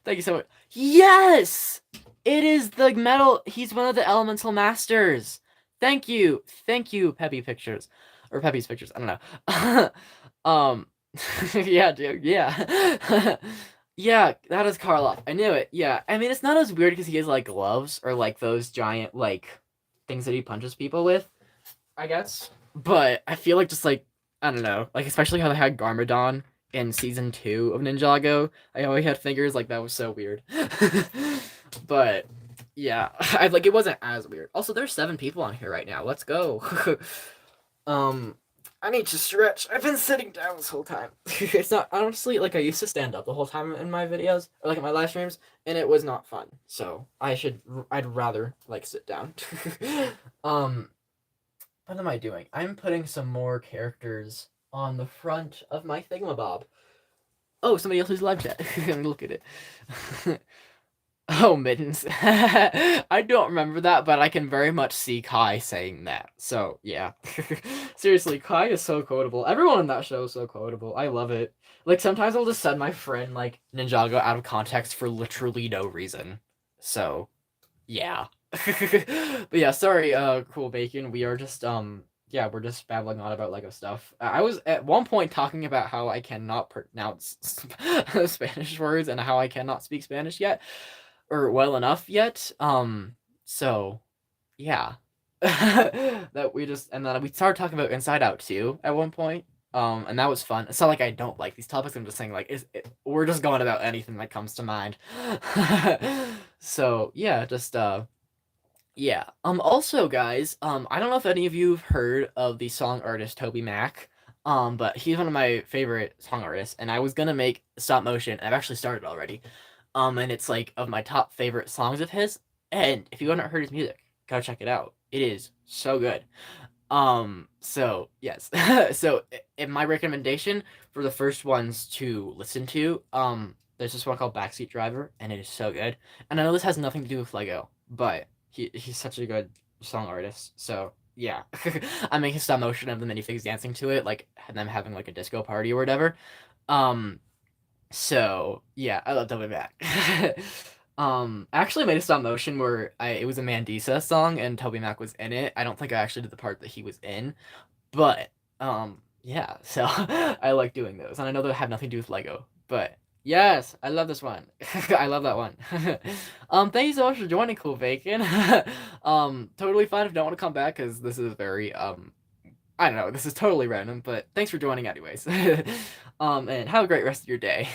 Thank you so much. Yes, it is the metal. He's one of the elemental masters. Thank you, Peppy Pictures, or Peppy's Pictures. I don't know. um, yeah, dude, yeah. Yeah, that is Karloff. I knew it. Yeah, I mean it's not as weird because he has like gloves or like those giant like things that he punches people with, I guess. But I feel like just like I don't know, like especially how they had Garmadon in season 2 of Ninjago. I always had fingers like that was so weird. But yeah, I like it wasn't as weird. Also, there's 7 people on here right now. Let's go. um, I need to stretch. I've been sitting down this whole time. It's not honestly like I used to stand up the whole time in my videos or like in my live streams, and it was not fun. So I'd rather like sit down. um, what am I doing? I'm putting some more characters on the front of my thingamabob. Oh, somebody else's live chat. Let me look at it. Oh, mittens. I don't remember that, but I can very much see Kai saying that. So, yeah. Seriously, Kai is so quotable. Everyone in that show is so quotable. I love it. Like, sometimes I'll just send my friend, like, Ninjago out of context for literally no reason. So, yeah. But yeah, sorry, Cool Bacon. We are just, yeah, we're just babbling on about Lego stuff. I was at one point talking about how I cannot pronounce Spanish words and how I cannot speak Spanish yet or well enough yet. So yeah. That we just and then we started talking about Inside Out too at one point. And that was fun. It's not like I don't like these topics. I'm just saying like we're just going about anything that comes to mind. So yeah, just yeah. Also guys, I don't know if any of you have heard of the song artist Toby Mac. But he's one of my favorite song artists, and I was gonna make stop motion. I've actually started already. And it's like of my top favorite songs of his. And if you haven't heard his music, go check it out. It is so good. So yes. So in my recommendation for the first ones to listen to, there's this one called Backseat Driver, and it is so good. And I know this has nothing to do with Lego, but he's such a good song artist. So yeah. I make a stop motion of the minifigs dancing to it, like them having like a disco party or whatever. Um So yeah, I love Toby Mac. I actually made a stop motion where it was a Mandisa song and Toby Mac was in it. I don't think I actually did the part that he was in, but yeah. So I like doing those, and I know they have nothing to do with Lego, but yes, I love this one. I love that one. Thank you so much for joining, Cool Bacon. Totally fine if you don't want to come back because this is very I don't know, this is totally random, but thanks for joining anyways. And have a great rest of your day.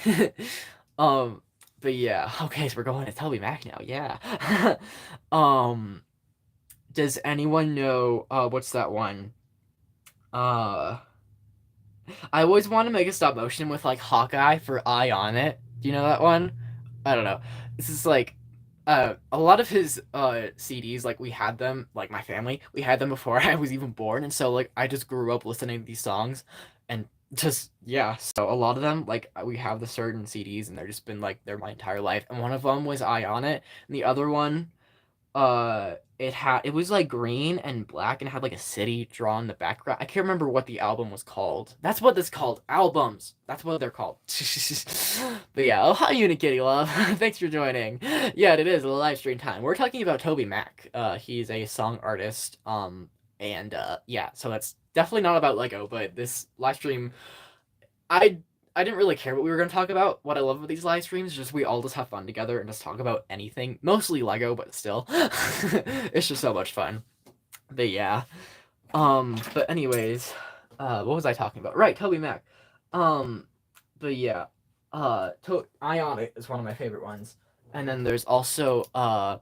um, but yeah, okay, so we're going to Toby Mac now, yeah. um, does anyone know, what's that one? Uh, I always want to make a stop motion with, like, Hawkeye for Eye on it. Do you know that one? I don't know. This is like a lot of his CDs, like we had them, like my family, we had them before I was even born, and so like I just grew up listening to these songs, and just yeah, so a lot of them like we have the certain CDs, and they're just been like they're my entire life, and one of them was Eye on It, and the other one it was like green and black and had like a city drawn in the background. I can't remember what the album was called. That's what it's called. Albums. That's what they're called. But yeah, oh hi Unikitty love. Thanks for joining. Yeah, it is a live stream time. We're talking about Toby Mac. He's a song artist. And yeah, so that's definitely not about Lego, but this live stream I I didn't really care what we were going to talk about. What I love about these live streams is just we all just have fun together and just talk about anything. Mostly Lego, but still. It's just so much fun. But yeah. But anyways, what was I talking about? Right, Toby Mac. Um, but yeah. Ionic is one of my favorite ones. And then there's also oh,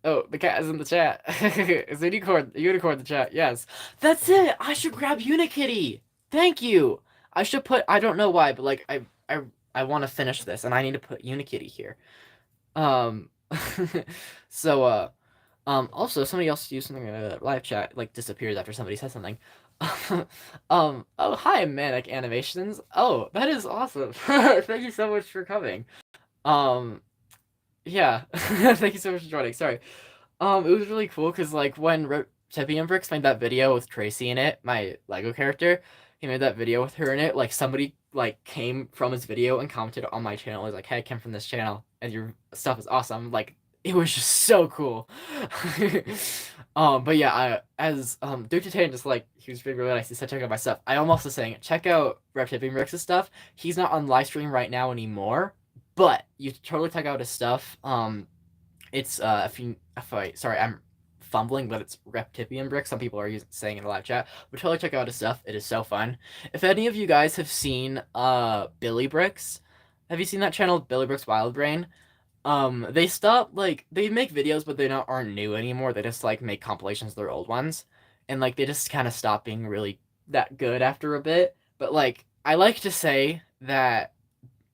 the cat is in the chat. It's a unicorn in the chat. Yes. That's it. I should grab Unikitty. Thank you. I should put I don't know why, but like I want to finish this and I need to put Unikitty here. Um so also somebody else used something in a live chat like disappears after somebody says something. Oh hi Manic Animations. Oh, that is awesome. Thank you so much for coming. Um yeah. Thank you so much for joining. Sorry. It was really cool because like when Tippy and Bricks made that video with Tracy in it, my Lego character, he made that video with her in it. Like somebody like came from his video and commented on my channel. Was like, "Hey, I came from this channel, and your stuff is awesome." Like it was just so cool. But yeah, I as Duke Tan just like he was being really nice. He said check out my stuff. I'm also saying check out Tippy and Bricks' stuff. He's not on live stream right now anymore, but you should totally check out his stuff. It's sorry, I'm fumbling, but it's Reptipian Brick. Some people are saying in the live chat, but totally check out his stuff. It is so fun. If any of you guys have seen Billy Bricks, have you seen that channel Billy Bricks Wild Brain? They stopped like they make videos, but they aren't new anymore. They just like make compilations of their old ones, and like they just kind of stop being really that good after a bit. But like I like to say that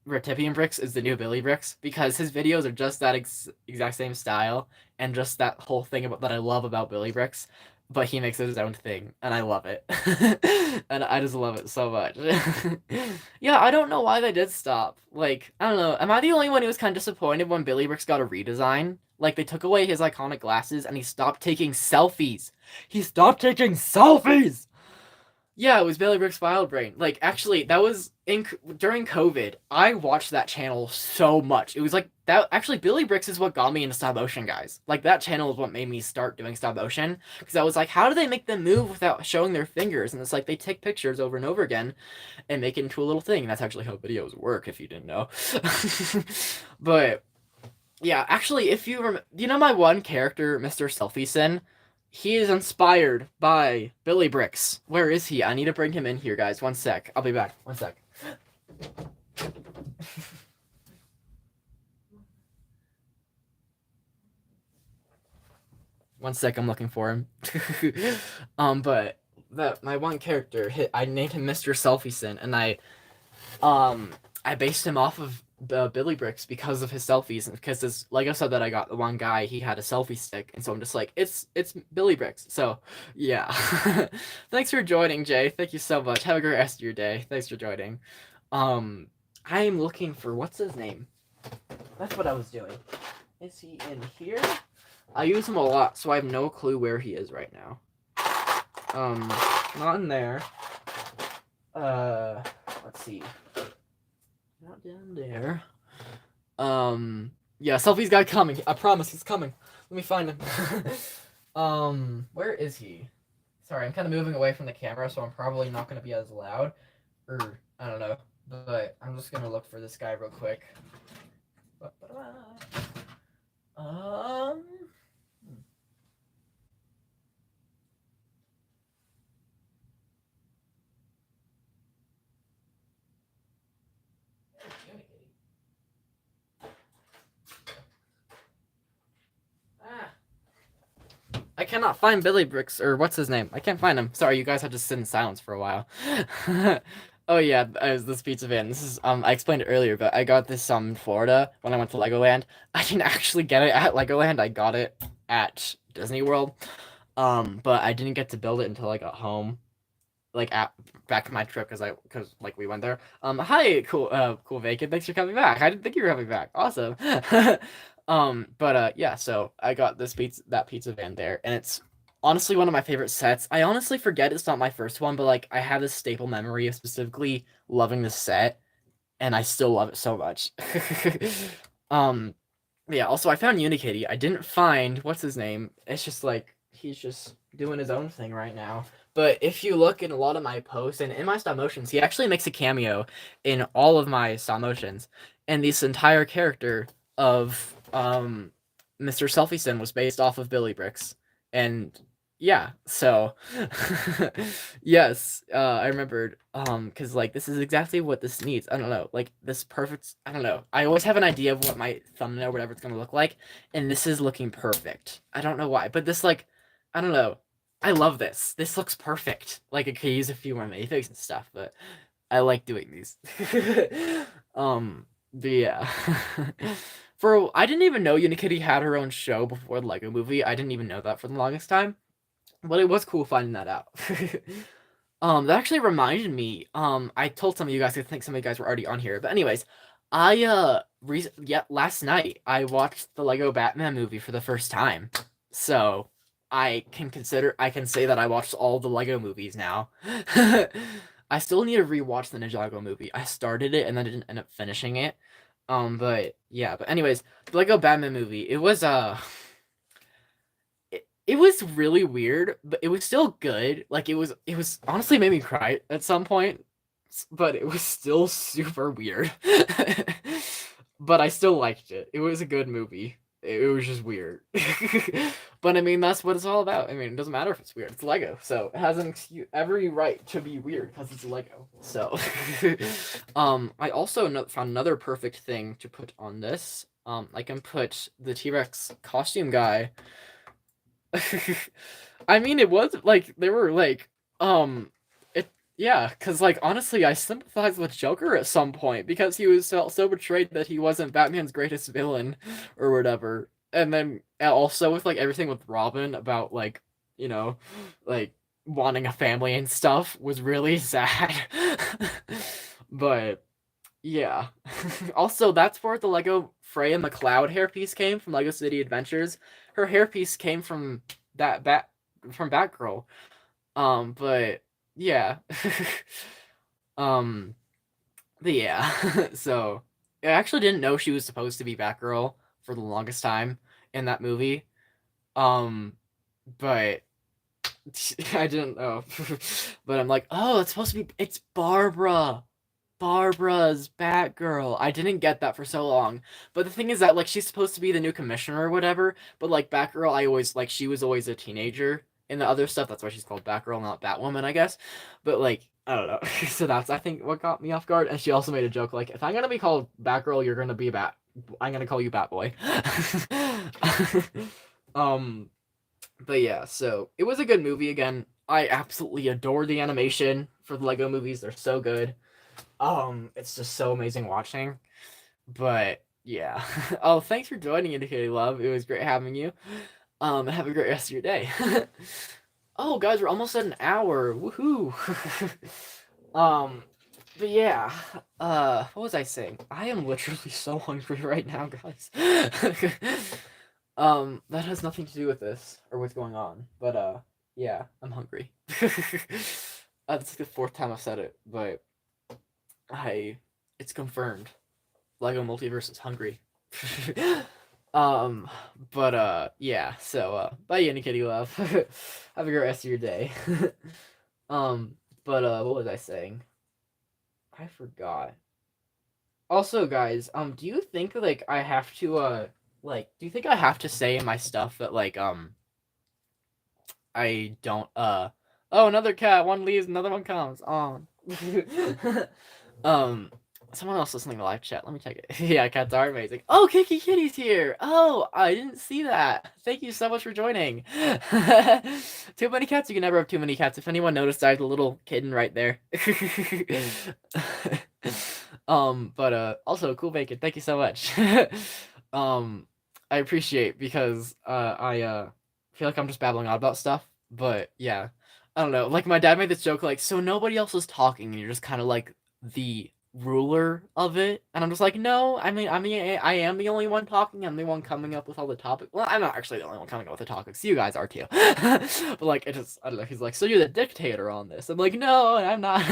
Reptipian Bricks is the new Billy Bricks because his videos are just that exact same style and just that whole thing about that I love about Billy Bricks, but he makes it his own thing and I love it. And I just love it so much. Yeah, I don't know why they did stop. Like, I don't know. Am I the only one who was kind of disappointed when Billy Bricks got a redesign? Like they took away his iconic glasses and he stopped taking selfies. He stopped taking selfies. Yeah, it was Billy Bricks Wild Brain. Like, actually, that was during COVID. I watched that channel so much. It was like that. Actually, Billy Bricks is what got me into stop motion, guys. Like that channel is what made me start doing stop motion because I was like, how do they make them move without showing their fingers? And it's like they take pictures over and over again and make it into a little thing. And that's actually how videos work, if you didn't know. But yeah, actually, if you you know my one character, Mr. Selfieson. He is inspired by Billy Bricks. Where is he? I need to bring him in here, guys. One sec. I'll be back. One sec. One sec. I'm looking for him. But my one character, I named him Mr. Selfieson, and I based him off of Billy Bricks because of his selfies and because this Lego set that I got, the one guy he had a selfie stick, and so I'm just like it's Billy Bricks. So yeah, thanks for joining, Jay. Thank you so much. Have a great rest of your day. Thanks for joining. Um, I'm looking for what's his name. That's what I was doing. Is he in here? I use him a lot, so I have no clue where he is right now. Not in there. Let's see. not down there. Yeah, selfie's guy coming. I promise he's coming. Let me find him. Where is he? Sorry, I'm kind of moving away from the camera, so I'm probably not going to be as loud. Or, I don't know. But I'm just going to look for this guy real quick. Um... I cannot find Billy Bricks, or what's his name? I can't find him. Sorry, you guys had to sit in silence for a while. Oh yeah, it was this pizza van. This is I explained it earlier, but I got this in Florida when I went to Legoland. I didn't actually get it at Legoland. I got it at Disney World. But I didn't get to build it until I got home, like at back to my trip because like we went there. Hi, cool vacant. Thanks for coming back. I didn't think you were coming back. Awesome. But yeah, so I got that pizza van there, and it's honestly one of my favorite sets. I honestly forget it's not my first one, but like I have this staple memory of specifically loving this set, and I still love it so much. um, yeah. Also, I found Unikitty. I didn't find what's his name. It's just like he's just doing his own thing right now. But if you look in a lot of my posts and in my stop motions, he actually makes a cameo in all of my stop motions, and this entire character of Mr. Selfieson was based off of Billy Bricks. And yeah, so yes, I remembered because like this is exactly what this needs. I don't know, like this perfect. I don't know. I always have an idea of what my thumbnail, whatever it's gonna look like, and this is looking perfect. I don't know why, but this like, I don't know. I love this. This looks perfect. Like I could use a few more Mayfigs and stuff, but I like doing these. But yeah. I didn't even know Unikitty had her own show before the Lego Movie. I didn't even know that for the longest time, but it was cool finding that out. That actually reminded me. I told some of you guys. I think some of you guys were already on here, but anyways, last night I watched the Lego Batman movie for the first time, so I can say that I watched all the Lego movies now. I still need to rewatch the Ninjago movie. I started it and then didn't end up finishing it. But yeah, but anyways, the Lego Batman movie, it was really weird, but it was still good. Like it was honestly made me cry at some point, but it was still super weird. But I still liked it. It was a good movie. It was just weird. But I mean, that's what it's all about. I mean, it doesn't matter if it's weird. It's Lego, so it has every right to be weird because it's Lego. So, I also found another perfect thing to put on this. I can put the T-Rex costume guy. I mean, it was like they were like, yeah, because like honestly, I sympathized with Joker at some point because he was so betrayed that he wasn't Batman's greatest villain or whatever. And then also with like everything with Robin about like, you know, like wanting a family and stuff was really sad. But yeah. Also, that's where the Lego Freya McCloud hairpiece came from Lego City Adventures. Her hairpiece came from from Batgirl. But yeah. um, but yeah. So I actually didn't know she was supposed to be Batgirl for the longest time in that movie. Um, but I didn't know. But I'm like, oh, it's Barbara. Barbara's Batgirl. I didn't get that for so long. But the thing is that like she's supposed to be the new commissioner or whatever, but like Batgirl, I always like she was always a teenager in the other stuff. That's why she's called Batgirl, not Batwoman, I guess. But like, I don't know. So that's I think what got me off guard. And she also made a joke like, if I'm gonna be called Batgirl, you're gonna be I'm gonna call you Batboy. um but yeah, so it was a good movie again. I absolutely adore the animation for the Lego movies. They're so good. It's just so amazing watching. But yeah. Oh, thanks for joining, Indicated Love. It was great having you. Have a great rest of your day. Oh, guys, we're almost at an hour. Woohoo! um, but yeah. What was I saying? I am literally so hungry right now, guys. That has nothing to do with this or what's going on. But yeah, I'm hungry. That's the fourth time I've said it, but it's confirmed. Lego Multiverse is hungry. um, but yeah. So bye, Kitty Love. Have a great rest of your day. um, but what was I saying? I forgot. Also, guys, do you think like I have to do you think I have to say in my stuff that like I don't oh, another cat, one leaves, another one comes. Um someone else listening to live chat. Let me check it. Yeah, cats are amazing. Oh, Kiki Kitty's here. Oh, I didn't see that. Thank you so much for joining. Too many cats. You can never have too many cats. If anyone noticed, I had a little kitten right there. But also cool bacon. Thank you so much. um, I appreciate because I feel like I'm just babbling on about stuff. But yeah, I don't know. Like my dad made this joke like, so nobody else is talking, and you're just kind of like the ruler of it. And I'm just like, no. I am the only one talking. I'm the one coming up with all the topics. Well, I'm not actually the only one coming up with the topics. You guys are too. But like, it just I don't know. He's like, so you're the dictator on this. I'm like, no, I'm not.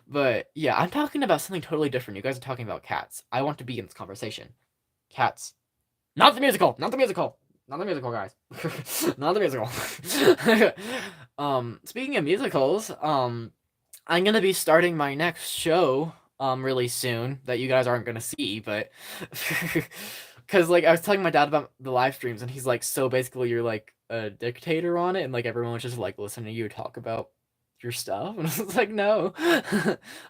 But yeah, I'm talking about something totally different. You guys are talking about cats. I want to be in this conversation. Cats. Not the musical. Not the musical. Not the musical, guys. Not the musical. Speaking of musicals, I'm gonna be starting my next show really soon that you guys aren't gonna see, but because like I was telling my dad about the live streams and he's like, so basically you're like a dictator on it and like everyone was just like listening to you talk about your stuff and I was like, no.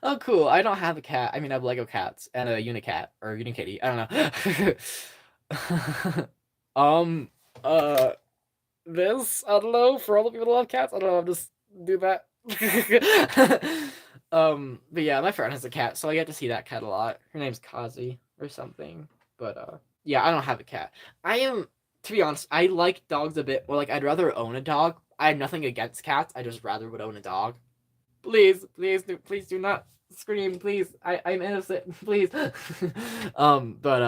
Oh, cool. I don't have a cat. I mean, I have Lego cats and a unicat or unikitty. I don't know. um uh this I don't know, for all the people that love cats, I don't know, I'll just do that. But yeah, my friend has a cat, so I get to see that cat a lot. Her name's Kazi or something. But yeah, I don't have a cat. To be honest, I like dogs a bit, or like I'd rather own a dog. I have nothing against cats. I just rather would own a dog. Please do not scream, please. I'm innocent, please. But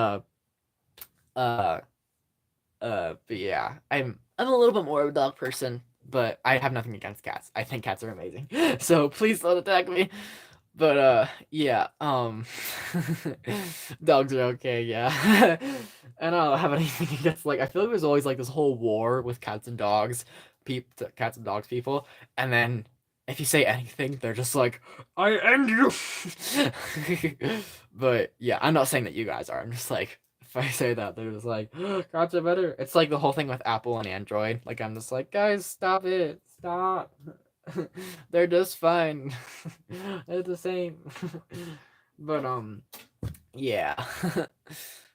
uh but yeah, I'm a little bit more of a dog person, but I have nothing against cats. I think cats are amazing. So please don't attack me. But yeah, dogs are okay, yeah. And I don't have anything against like I feel like there's always like this whole war with cats and dogs, cats and dogs people, and then if you say anything, they're just like, I end you. But yeah, I'm not saying that you guys are. I'm just like if I say that, they're just like, cats are better. It's like the whole thing with Apple and Android. Like I'm just like, guys, stop it. Stop. They're just fine. They're the same. But yeah.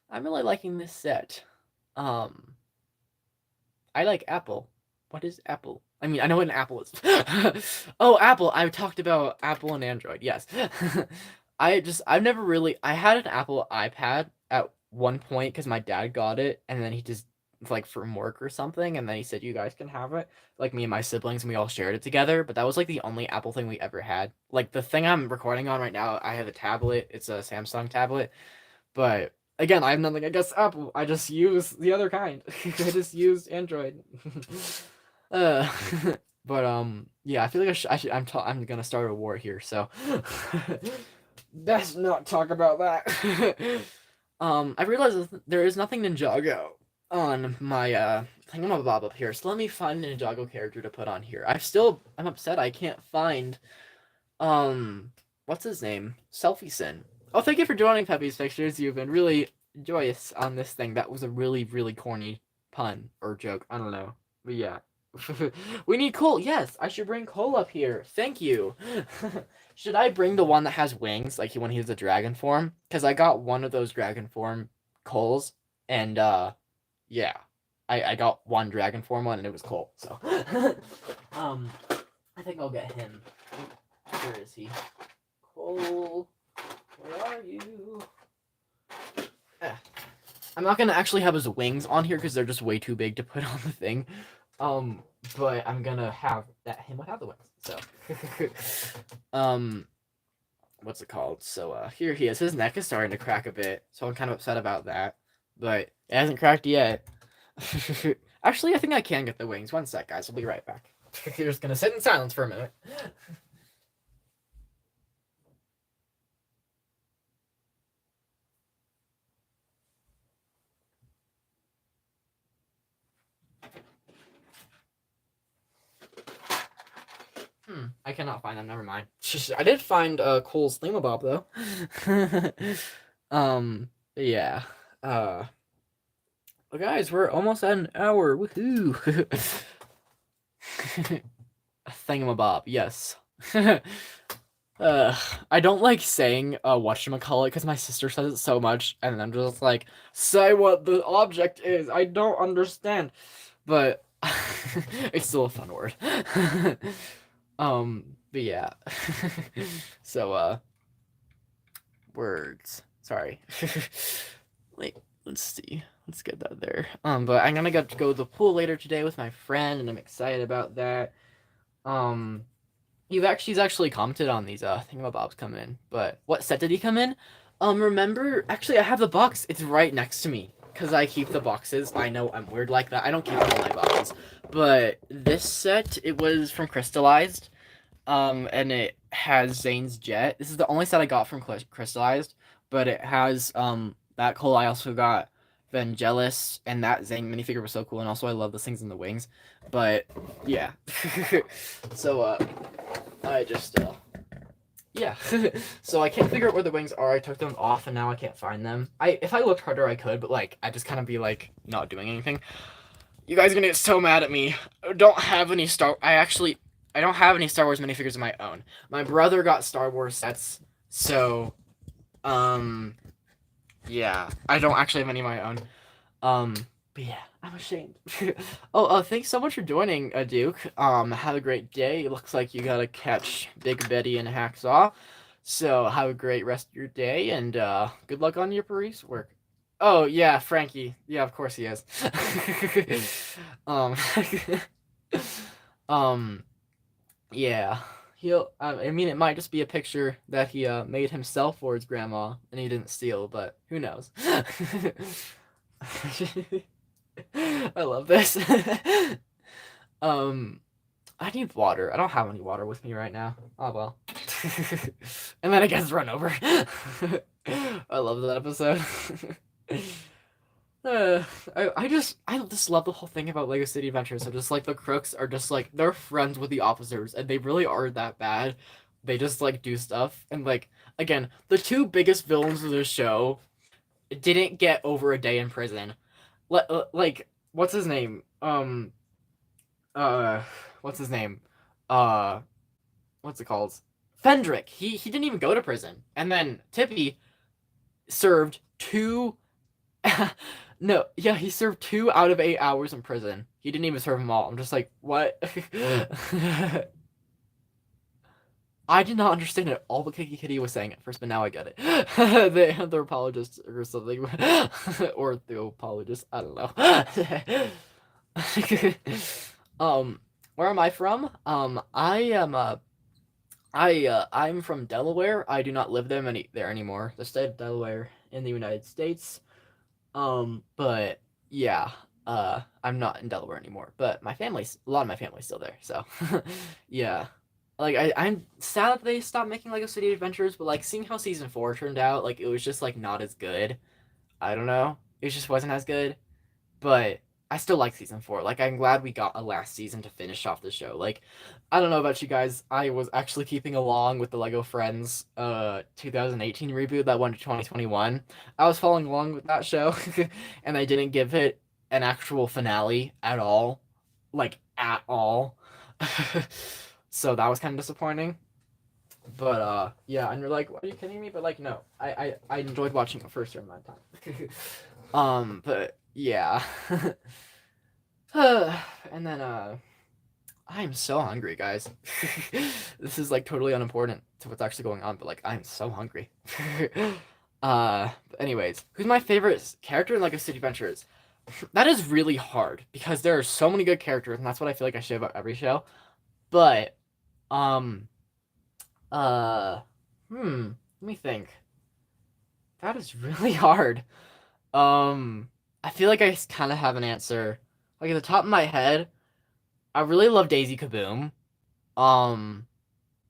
I'm really liking this set. Um I like Apple. What is Apple? I mean, I know what an Apple is. Oh, Apple. I talked about Apple and Android. Yes. I've never really I had an Apple iPad at one point because my dad got it and then he just like from work or something and then he said you guys can have it, like me and my siblings, and we all shared it together, but that was like the only Apple thing we ever had. Like the thing I'm recording on right now, I have a tablet. It's a Samsung tablet, but again, I have nothing against Apple. I just use the other kind. I just use Android. uh but yeah, I feel like I'm gonna start a war here, so let's not talk about that. I realized there is nothing Ninjago on my thingamabob up here, so let me find a Ninjago character to put on here. I'm upset I can't find what's his name? Selfie Sin. Oh, thank you for joining, Peppy's Pictures. You've been really joyous on this thing. That was a really, really corny pun or joke. I don't know. But yeah. We need Cole. Yes, I should bring Cole up here. Thank you. Should I bring the one that has wings, like when he's a dragon form? Because I got one of those dragon form Coles, and yeah. I got one dragon form one, and it was Cole. So, I think I'll get him. Where is he? Cole, where are you? I'm not gonna actually have his wings on here because they're just way too big to put on the thing. But I'm gonna have him without the wings. So, what's it called? So, here he is. His neck is starting to crack a bit, so I'm kind of upset about that. But it hasn't cracked yet. Actually, I think I can get the wings. One sec, guys. I'll be right back. You're just gonna sit in silence for a minute. I cannot find them. Never mind. I did find Cole's thingamabob though. Yeah. Uh, well, guys, we're almost at an hour. Woohoo! Thingamabob, yes. I don't like saying whatchamacallit because my sister says it so much, and I'm just like, say what the object is. I don't understand, but it's still a fun word. But yeah. So words. Sorry. Wait, let's see. Let's get that there. But I'm gonna go to the pool later today with my friend, and I'm excited about that. Um, she's actually commented on these thingamabobs coming in. But what set did he come in? Remember, actually I have the box. It's right next to me. Cause I keep the boxes. I know I'm weird like that. I don't keep all my boxes. But this set, it was from Crystallized. And it has Zane's jet. This is the only set I got from Crystallized, but it has that cool. I also got Vangelis, and that Zane minifigure was so cool, and also I love the things in the wings. But yeah, so I just yeah, so I can't figure out where the wings are. I took them off, and now I can't find them. If I looked harder, I could, but like I just kind of be like not doing anything. You guys are gonna get so mad at me. I don't have any I don't have any Star Wars minifigures of my own. My brother got Star Wars sets, so yeah, I don't actually have any of my own. But yeah, I'm ashamed. Thanks so much for joining, Duke. Have a great day. It looks like you gotta catch Big Betty and Hacksaw. So have a great rest of your day, and good luck on your Paris work. Oh yeah, Frankie. Yeah, of course he is. um, um, yeah. He'll. I mean, it might just be a picture that he made himself for his grandma, and he didn't steal. But who knows? I love this. um, I need water. I don't have any water with me right now. Oh well. And then it gets run over. I love that episode. I just love the whole thing about Lego City Adventures. So just like the crooks are just like they're friends with the officers, and they really are that bad. They just like do stuff, and like again, the two biggest villains of the show didn't get over a day in prison. Like what's his name? Uh, what's his name? Uh, what's it called? Fendrick. He didn't even go to prison, and then Tippy served two. No, yeah, he served 2 out of 8 hours in prison. He didn't even serve them all. I'm just like, what? I did not understand it all what Kiki Kitty was saying at first, but now I get it. The anthropologist or something, or the apologist. I don't know. Where am I from? I'm from Delaware. I do not live there anymore. The state of Delaware in the United States. But yeah, I'm not in Delaware anymore. But a lot of my family's still there. So, yeah. Like I'm sad that they stopped making Lego City Adventures, but like seeing how season 4 turned out, like it was just like not as good. I don't know. It just wasn't as good. But I still like season 4. Like I'm glad we got a last season to finish off the show. Like I don't know about you guys, I was actually keeping along with the Lego Friends 2018 reboot that went to 2021. I was following along with that show and I didn't give it an actual finale at all. Like at all. So that was kind of disappointing. But yeah, and you're like, are you kidding me? But like no. I enjoyed watching it first during that time. But yeah. And then I'm so hungry, guys. This is like totally unimportant to what's actually going on, but like I'm so hungry. But anyways, who's my favorite character in Lego City Adventures? That is really hard because there are so many good characters, and that's what I feel like I say about every show. But um uh let me think. That is really hard. I feel like I kind of have an answer. Like at the top of my head, I really love Daisy Kaboom. Um,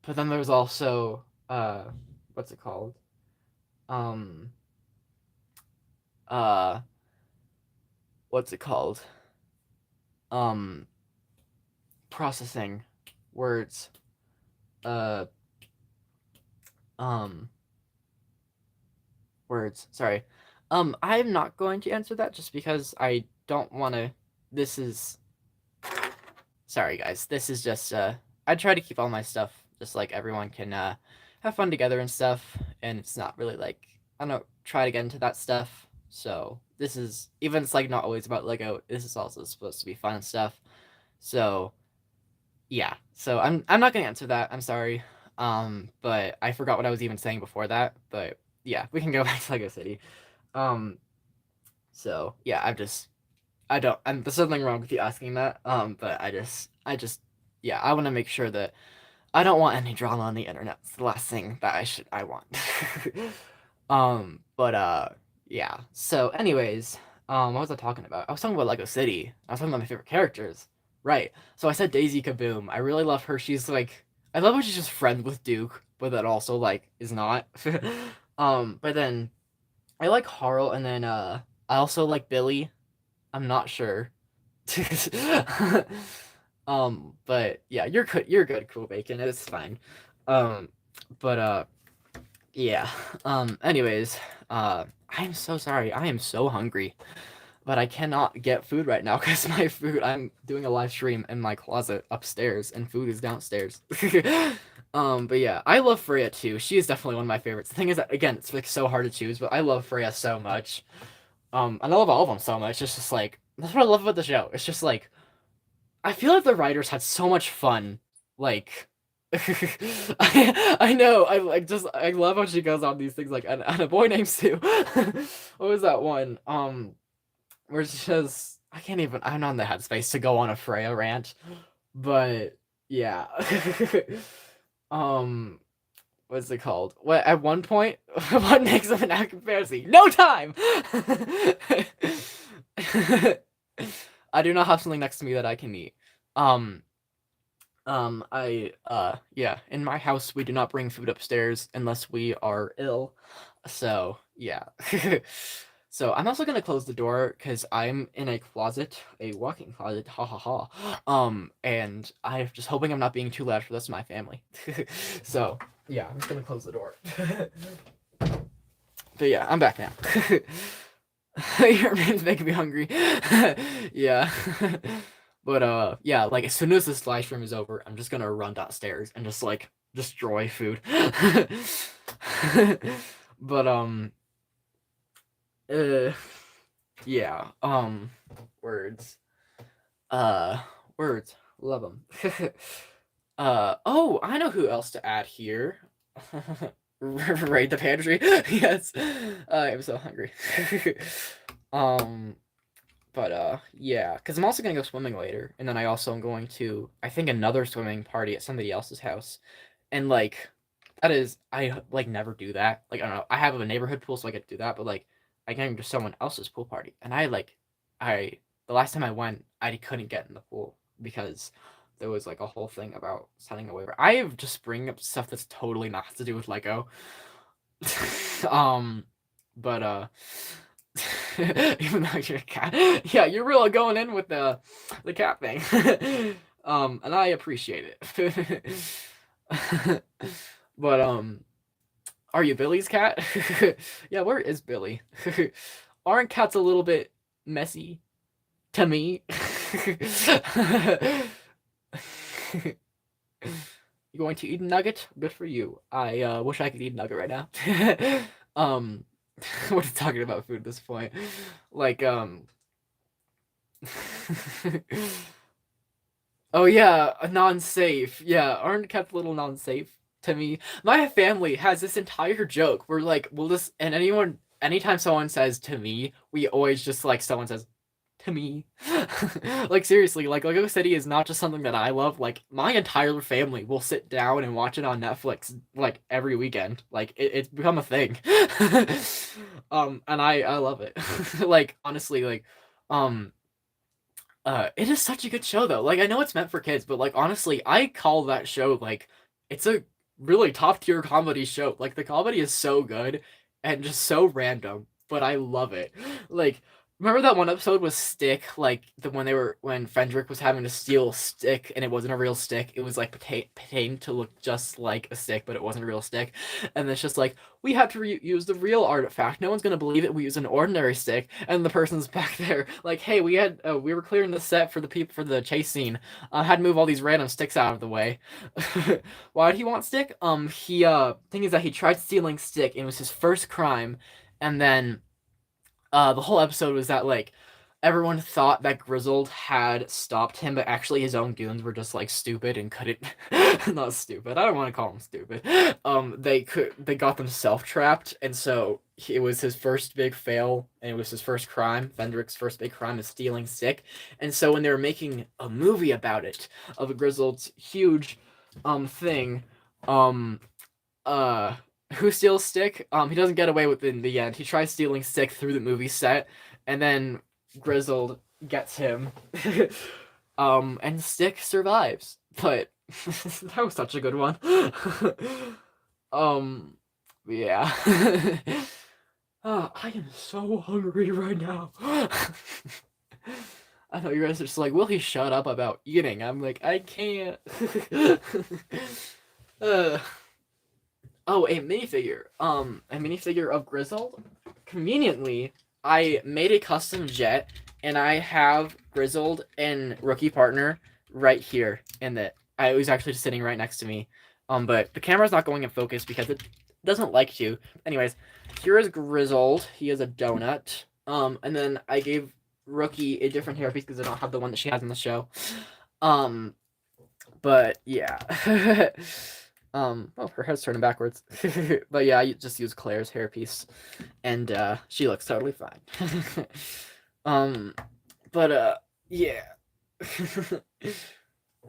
but then there's also what's it called? Um, uh, what's it called? Um, processing words. uh um words. Sorry. I'm not going to answer that just because I don't want to. This is sorry guys. This is just I try to keep all my stuff just like everyone can have fun together and stuff, and it's not really like I don't try to get into that stuff. So this is even it's like not always about Lego. This is also supposed to be fun and stuff. So yeah. So I'm not gonna answer that. I'm sorry. But I forgot what I was even saying before that. But yeah, we can go back to Lego City. Um, so yeah, I don't there's something wrong with you asking that. But yeah, I want to make sure that I don't want any drama on the internet. It's the last thing that I want. But yeah. So anyways, what was I talking about? I was talking about Lego City. I was talking about my favorite characters. Right. So I said Daisy Kaboom. I really love her. She's like I love how she's just friends with Duke, but that also like is not. But then I like Harl, and then I also like Billy. I'm not sure. But yeah, you're good. You're good, Cool Bacon. It's fine. Um, but yeah. Anyways, I'm so sorry. I am so hungry, but I cannot get food right now because my food. I'm doing a live stream in my closet upstairs, and food is downstairs. But yeah, I love Freya too. She is definitely one of my favorites. The thing is that again, it's like so hard to choose, but I love Freya so much. And I love all of them so much. It's just like that's what I love about the show. It's just like I feel like the writers had so much fun. Like I know. I love how she goes on these things like and a boy named Sue. What was that one? Where she says I can't even I'm not in the headspace to go on a Freya rant. But yeah. um what's it called? What at one point what makes them an active fantasy? No time. I do not have something next to me that I can eat. Um yeah, in my house we do not bring food upstairs unless we are ill. So, yeah. So, I'm also gonna close the door because I'm in a closet, a walk-in closet, ha ha ha. And I'm just hoping I'm not being too loud for the rest of my family. So, yeah, I'm just gonna close the door. But yeah, I'm back now. Your man's making me hungry. Yeah. But yeah, like as soon as this live stream is over, I'm just gonna run downstairs and just like destroy food. But uh yeah, words. Uh words. Love them. Oh, I know who else to add here. Raid the pantry. Yes. I'm so hungry. um But yeah, because I'm also gonna go swimming later, and then I also am going to I think another swimming party at somebody else's house, and like that is I like never do that. Like I don't know, I have a neighborhood pool, so I get to do that, but like I can go to someone else's pool party, and I the last time I went, I couldn't get in the pool because there was like a whole thing about signing a waiver. I just bring up stuff that's totally not to do with Lego. But even though you're a cat, yeah, you're really going in with the cat thing. And I appreciate it. But are you Billy's cat? Yeah, where is Billy? Aren't cats a little bit messy to me? You going to eat a nugget? Good for you. I wish I could eat a nugget right now. um we're talking about food at this point. Like oh yeah, non-safe. Yeah, aren't cats a little non-safe to me? My family has this entire joke where like we'll just and anytime someone says to me, we always just like someone says to me. Like seriously, like Lego City is not just something that I love. Like my entire family will sit down and watch it on Netflix like every weekend. Like it's become a thing. And I love it. Like honestly, like um it is such a good show though. Like I know it's meant for kids, but like honestly, I call that show like it's a really top tier comedy show. Like the comedy is so good and just so random, but I love it. Like Remember that one episode with Stick, like the when Fendrick was having to steal Stick, and it wasn't a real stick. It was like painted to look just like a stick, but it wasn't a real stick. And it's just like, we have to use the real artifact. No one's gonna believe it. We use an ordinary stick, and the person's back there like, hey, we were clearing the set for the people for the chase scene. Had to move all these random sticks out of the way. Why did he want Stick? He thing is that he tried stealing Stick. And it was his first crime, and then the whole episode was that like everyone thought that Grizzled had stopped him, but actually his own goons were just like stupid and couldn't. Not stupid. I don't want to call them stupid. They got themselves trapped, and so it was his first big fail, and it was his first crime. Fendrick's first big crime is stealing Stick, and so when they were making a movie about it, of Grizzled's huge thing, um who steals Stick? He doesn't get away with it in the end. He tries stealing Stick through the movie set, and then Grizzled gets him. And Stick survives. But that was such a good one. Yeah. Oh, I am so hungry right now. I know you guys are just like, will he shut up about eating? I'm like, I can't. uh, Oh, a minifigure. A minifigure of Grizzled. Conveniently, I made a custom jet, and I have Grizzled and Rookie Partner right here. And that I was actually just sitting right next to me. But the camera's not going in focus because it doesn't like to. Anyways, here is Grizzled. He is a donut. And then I gave Rookie a different hairpiece because I don't have the one that she has in the show. But yeah. Oh, her head's turning backwards. But yeah, I just use Claire's hairpiece, and she looks totally fine. Yeah.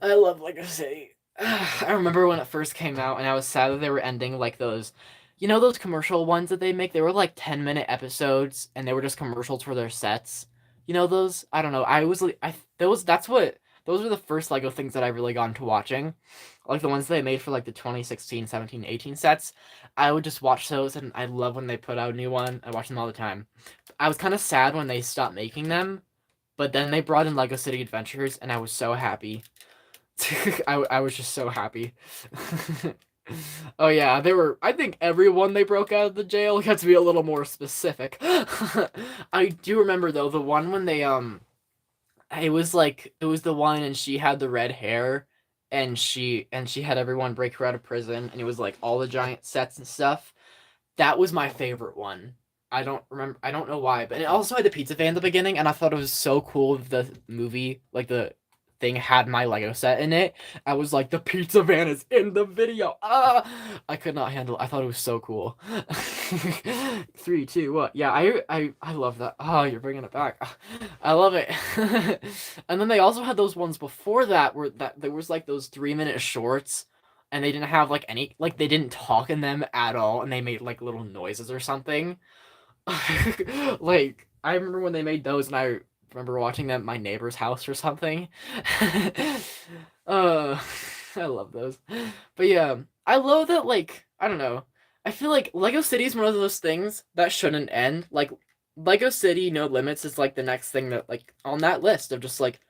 I love Lego City. I remember when it first came out, and I was sad that they were ending like those, those commercial ones that they make. They were like 10-minute episodes, and they were just commercials for their sets. You know those? I don't know. Those were the first Lego things that I really got into watching. Like the ones they made for like the 2016, 17, 18 sets. I would just watch those, and I love when they put out a new one. I watch them all the time. I was kind of sad when they stopped making them, but then they brought in Lego City Adventures, and I was so happy. I was just so happy. Oh yeah, I think everyone they broke out of the jail got to be a little more specific. I do remember though the one when it was the one, and she had the red hair, and she had everyone break her out of prison, and it was like all the giant sets and stuff. That was my favorite one. I don't know why, but it also had the pizza van at the beginning, and I thought it was so cool the movie, like the thing had my Lego set in it. I was like, the pizza van is in the video. I could not handle it. I thought it was so cool. 3, 2, 1. Yeah, I love that. Oh, you're bringing it back. I love it. And then they also had those ones before that where there was like those 3-minute shorts, and they didn't have like any, like they didn't talk in them at all, and they made like little noises or something. Like I remember when they made those, and I remember watching them at my neighbor's house or something. uh, I love those. But yeah, I love that, like, I don't know. I feel like Lego City is one of those things that shouldn't end. Like, Lego City No Limits is like the next thing that, like, on that list of just like,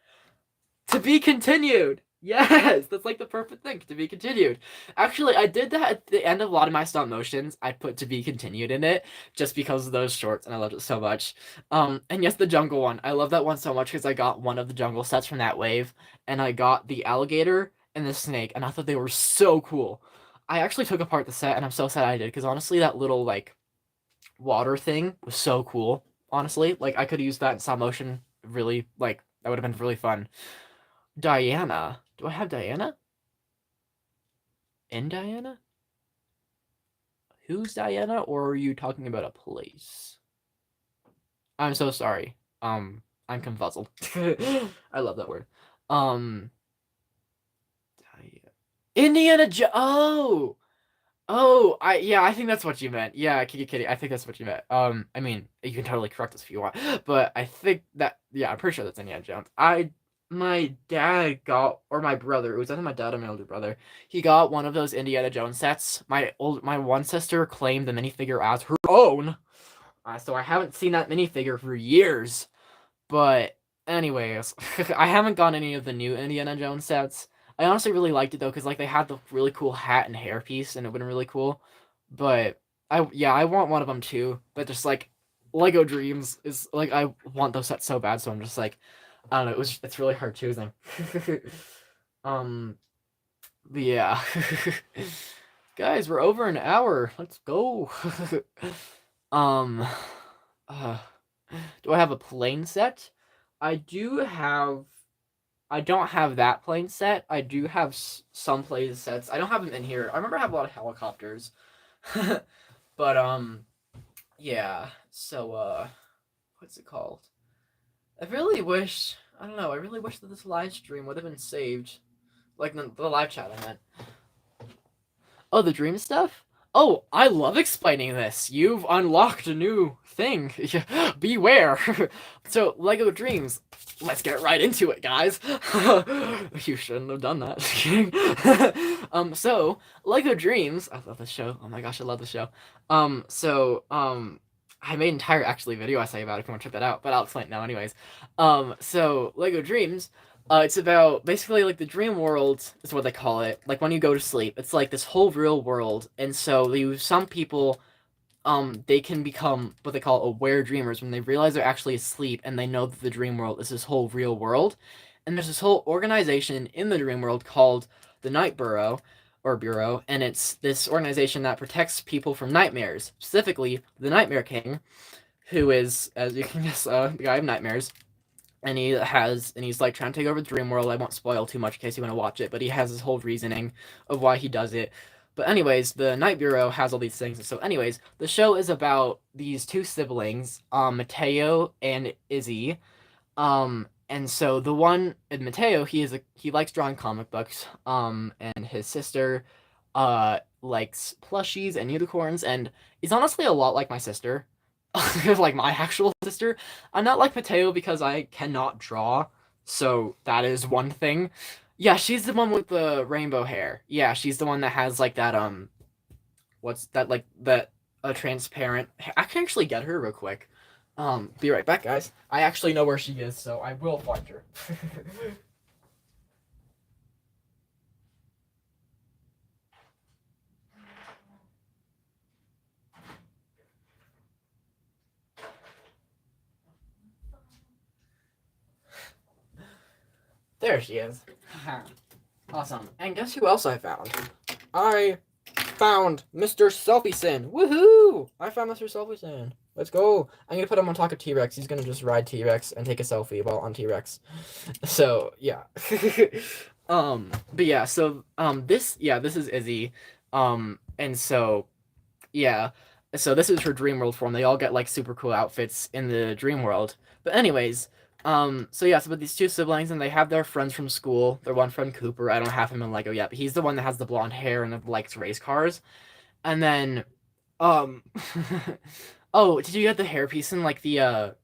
to be continued. Yes, that's like the perfect thing, to be continued. Actually, I did that at the end of a lot of my stop motions. I put to be continued in it just because of those shorts, and I loved it so much. And yes, the jungle one. I love that one so much because I got one of the jungle sets from that wave, and I got the alligator and the snake, and I thought they were so cool. I actually took apart the set, and I'm so sad I did because honestly, that little like water thing was so cool. Honestly, like I could use that in stop motion. Really, like that would have been really fun. Diana. Do I have Diana? In Diana? Who's Diana, or are you talking about a place? I'm so sorry. I'm confuzzled. I love that word. Um, Indiana I think that's what you meant. Yeah, kitty. I think that's what you meant. I mean, you can totally correct us if you want, but I think that, yeah, I'm pretty sure that's Indiana Jones. My dad got, or my brother, it was either my dad or my older brother, he got one of those Indiana Jones sets. My one sister claimed the minifigure as her own. So I haven't seen that minifigure for years. But anyways, I haven't gotten any of the new Indiana Jones sets. I honestly really liked it though, because like they had the really cool hat and hairpiece, and it would have been really cool. But I want one of them too. But just like Lego Dreams is like I want those sets so bad, so I'm just like I don't know. It's really hard choosing. um, but yeah, guys, we're over an hour. Let's go. um, uh, do I have a plane set? I do have. I don't have that plane set. I do have some plane sets. I don't have them in here. I remember I have a lot of helicopters. But yeah. So what's it called? I really wish. I don't know. I really wish that this live stream would have been saved. Like the live chat I meant. Oh, the dream stuff? Oh, I love explaining this. You've unlocked a new thing. Beware. So, Lego Dreams. Let's get right into it, guys. You shouldn't have done that. So, Lego Dreams. I love this show. Oh my gosh, I love the show. I made an entire actually video essay about it if you want to check that out, but I'll explain it now anyways. So Lego Dreams, it's about basically like the dream world is what they call it. Like when you go to sleep, it's like this whole real world, and so some people, they can become what they call aware dreamers when they realize they're actually asleep and they know that the dream world is this whole real world. And there's this whole organization in the dream world called the Night Bureau, and it's this organization that protects people from nightmares, specifically the Nightmare King, who is, as you can guess, the guy of nightmares. And he's like trying to take over the dream world. I won't spoil too much in case you want to watch it, but he has his whole reasoning of why he does it. But anyways, the Night Bureau has all these things. So anyways, the show is about these two siblings, Mateo and Izzy. And so the one, Mateo, he likes drawing comic books. And his sister, likes plushies and unicorns, and he's honestly a lot like my sister. Like my actual sister. I'm not like Mateo because I cannot draw, so that is one thing. Yeah, she's the one with the rainbow hair. Yeah, she's the one that has like that what's that, like that a transparent. I can actually get her real quick. Be right back, guys. I actually know where she is, so I will find her. There she is. Awesome. And guess who else I found? I found Mr. Selfie-Sin. Woohoo! I found Mr. Selfie-Sin. Let's go. I'm gonna put him on top of T-Rex. He's gonna just ride T-Rex and take a selfie while on T-Rex. So, yeah. But yeah, so, this is Izzy. And so, yeah. So this is her dream world form. They all get, like, super cool outfits in the dream world. But anyways, so yeah, so with these two siblings, and they have their friends from school. Their one friend, Cooper, I don't have him in Lego yet, but he's the one that has the blonde hair and likes race cars. And then, um, oh, did you get the hairpiece in, like, the,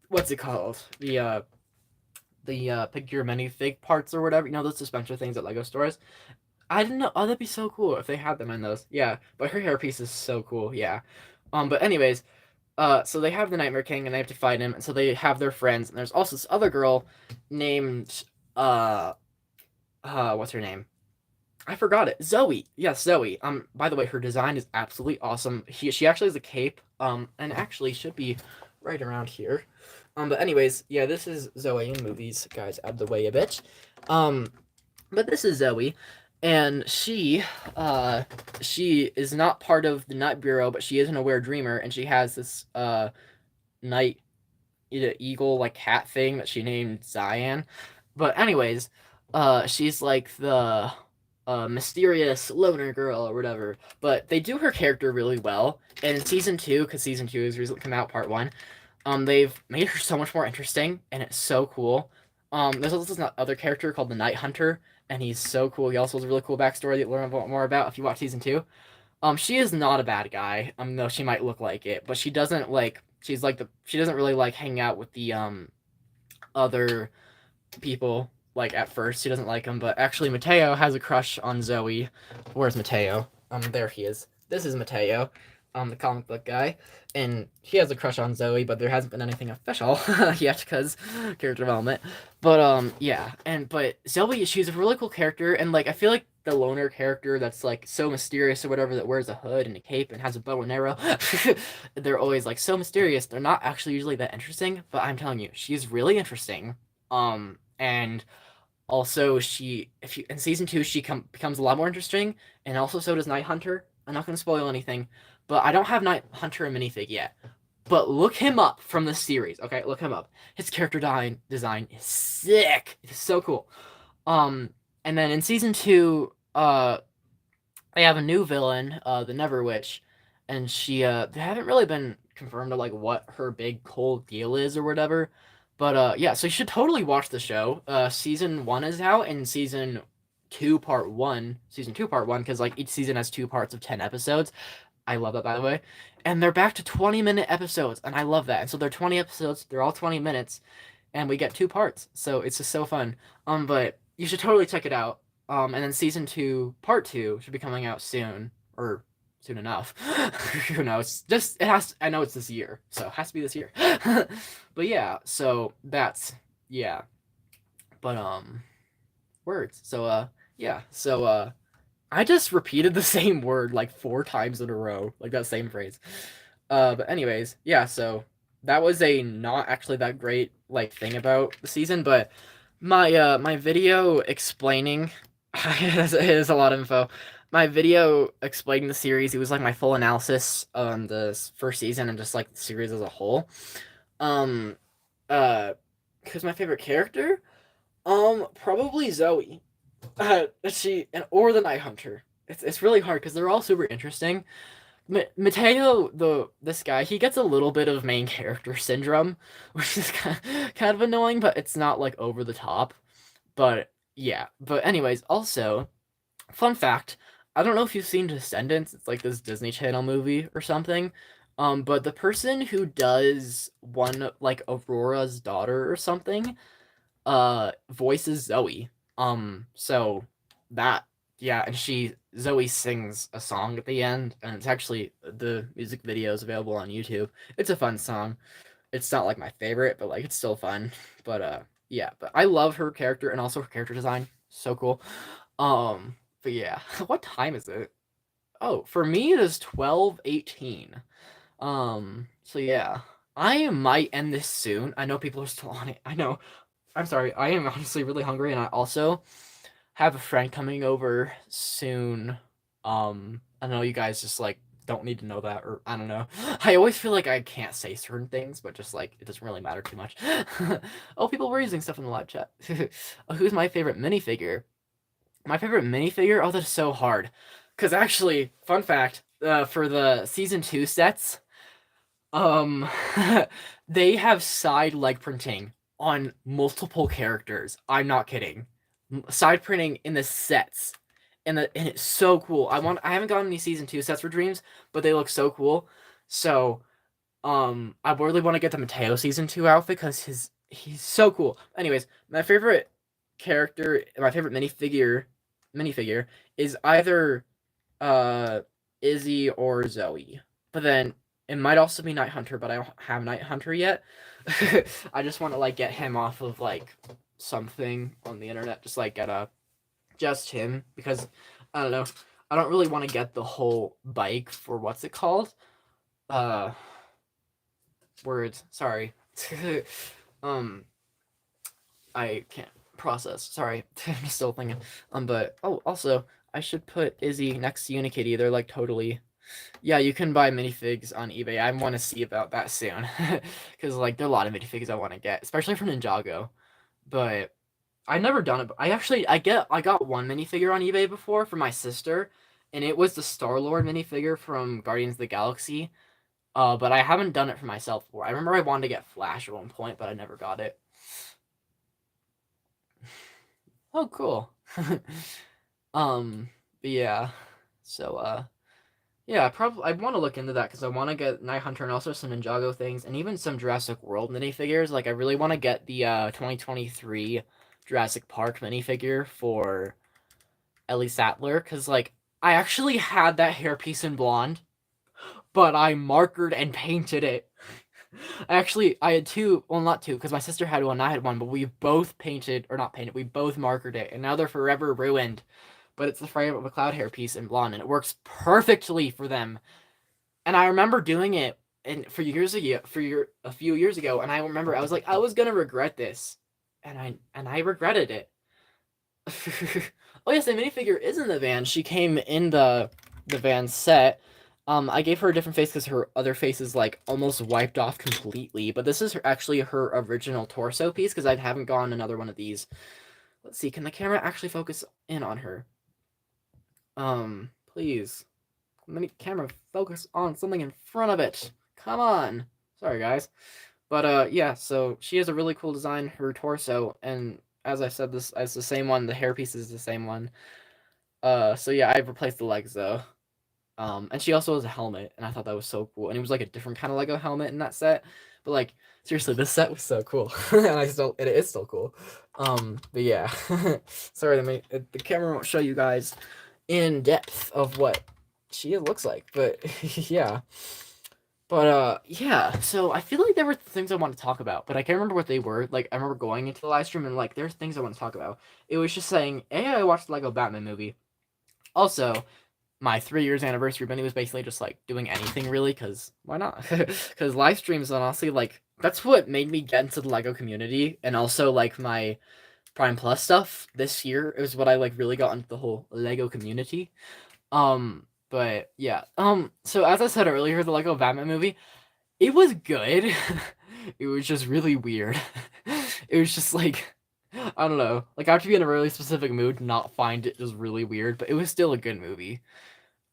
what's it called? The pick your minifig parts or whatever, you know, those dispenser things at Lego stores? I didn't know. Oh, that'd be so cool if they had them in those. Yeah, but her hairpiece is so cool. Yeah. But anyways, so they have the Nightmare King and they have to fight him, and so they have their friends, and there's also this other girl named what's her name? I forgot it. Zoe. Yes, Zoe. By the way, her design is absolutely awesome. She actually has a cape, and actually should be right around here. But anyways, yeah, this is Zoe in movies, guys, out of the way a bit. But this is Zoe, and she is not part of the Night Bureau, but she is an aware dreamer, and she has this night eagle like cat thing that she named Cyan. But anyways, she's like the mysterious loner girl or whatever. But they do her character really well. And in season 2, because season 2 has recently come out, part 1, they've made her so much more interesting, and it's so cool. There's also this other character called the Night Hunter, and he's so cool. He also has a really cool backstory that you'll learn more about if you watch season 2. She is not a bad guy. Though she might look like it, but she doesn't like. She doesn't really like hang out with the other people. Like at first, she doesn't like them, but actually Mateo has a crush on Zoe. Where's Mateo? There he is. This is Mateo. the comic book guy, and he has a crush on Zoe, but there hasn't been anything official yet because character development. But yeah, but Zoe, she's a really cool character, and like I feel like the loner character that's like so mysterious or whatever that wears a hood and a cape and has a bow and arrow, they're always like so mysterious. They're not actually usually that interesting, but I'm telling you, she's really interesting. And also, if you in season 2, becomes a lot more interesting, and also so does Night Hunter. I'm not gonna spoil anything, but I don't have Night Hunter in minifig yet. But look him up from the series, okay? Look him up. His character design is sick. It's so cool. Um, and then in season 2, they have a new villain, the Never Witch, and they haven't really been confirmed to like what her big cold deal is or whatever. But yeah, so you should totally watch the show. Season 1 is out, and season 2 part 1, because like each season has 2 parts of 10 episodes. I love that, by the way. And they're back to 20-minute episodes, and I love that. And so they're 20 episodes, they're all 20 minutes, and we get 2 parts. So it's just so fun. But you should totally check it out. And then season 2, part 2 should be coming out soon, or soon enough. Who knows? Just it has. I know it's this year, so it has to be this year. But yeah, so that's yeah. But words. So yeah. So I just repeated the same word like 4 times in a row, like that same phrase. But anyways, yeah. So that was a not actually that great like thing about the season, but my video explaining it is a lot of info. My video explaining the series, it was like my full analysis on the first season and just like the series as a whole. Um, uh, who's my favorite character? Probably Zoe. Or the Night Hunter. It's really hard because they're all super interesting. Mateo, this guy, he gets a little bit of main character syndrome, which is kind of annoying, but it's not like over the top. But yeah. But anyways, also, fun fact, I don't know if you've seen Descendants. It's like this Disney Channel movie or something. But the person who does one like Aurora's daughter or something, voices Zoe. So that yeah, and Zoe sings a song at the end, and it's actually the music video is available on YouTube. It's a fun song. It's not like my favorite, but like it's still fun. But yeah, but I love her character and also her character design. So cool. But yeah, what time is it? Oh, for me it is 12:18. So yeah. I might end this soon. I know people are still on it. I know. I'm sorry. I am honestly really hungry, and I also have a friend coming over soon. I know you guys just like don't need to know that, or I don't know. I always feel like I can't say certain things, but just like it doesn't really matter too much. Oh, people were using stuff in the live chat. Who's my favorite minifigure? My favorite minifigure? Oh, that's so hard. Because actually, fun fact, for the season 2 sets, um, they have side leg printing on multiple characters. I'm not kidding. Side printing in the sets, and it's so cool. I haven't gotten any season 2 sets for Dreams, but they look so cool. So I really want to get the Mateo season 2 outfit because he's so cool. Anyways, my favorite character, my favorite minifigure is either uh Izzy or Zoe. But then it might also be Night Hunter, but I don't have Night Hunter yet. I just want to like get him off of like something on the internet, just like get just him because I don't know. I don't really want to get the whole bike for what's it called? Uh words. Sorry. um I can't process. Sorry. I'm still thinking. But also I should put Izzy next to Unikitty. They're like totally. Yeah, you can buy minifigs on eBay. I want to see about that soon. Cuz like there are a lot of minifigs I want to get, especially for Ninjago. But I've never done it. But I got one minifigure on eBay before for my sister, and it was the Star-Lord minifigure from Guardians of the Galaxy. But I haven't done it for myself before. I remember I wanted to get Flash at one point, but I never got it. Oh, cool. But yeah. So, yeah, probably I want to look into that because I want to get Night Hunter and also some Ninjago things and even some Jurassic World minifigures. Like, I really want to get the 2023 Jurassic Park minifigure for Ellie Sattler because, like, I actually had that hairpiece in blonde, but I markered and painted it. Actually, I had two, well, not two, because my sister had one, I had one, but we both painted, or not painted, we both markered it, and now they're forever ruined. But it's the frame of a cloud hair piece in blonde, and it works perfectly for them. And I remember doing it a few years ago, and I remember I was like, I was gonna regret this, and I regretted it. Oh yes, the minifigure is in the van. She came in the van set. I gave her a different face because her other face is like almost wiped off completely. But this is actually her original torso piece because I haven't gotten another one of these. Let's see, can the camera actually focus in on her? Please. Camera focus on something in front of it. Come on. Sorry, guys. But yeah, so she has a really cool design, her torso, and as I said, this is the same one. The hairpiece is the same one. So yeah, I've replaced the legs though. And she also has a helmet, and I thought that was so cool. And it was like a different kind of Lego helmet in that set. But like seriously, this set was so cool, and it is still cool. But yeah, sorry, the camera won't show you guys in depth of what she looks like, but yeah. But yeah, so I feel like there were things I want to talk about, but I can't remember what they were. Like, I remember going into the live stream and like there's things I want to talk about. It was just saying, I watched the Lego Batman movie. Also, my 3 years anniversary, Benny was basically just like doing anything really, cause why not? Cause live streams, honestly, like that's what made me get into the Lego community, and also like my Prime Plus stuff this year is what I like really got into the whole Lego community. But yeah. So as I said earlier, the Lego Batman movie, it was good. It was just really weird. It was just like I don't know. Like I have to be in a really specific mood to not find it just really weird, but it was still a good movie.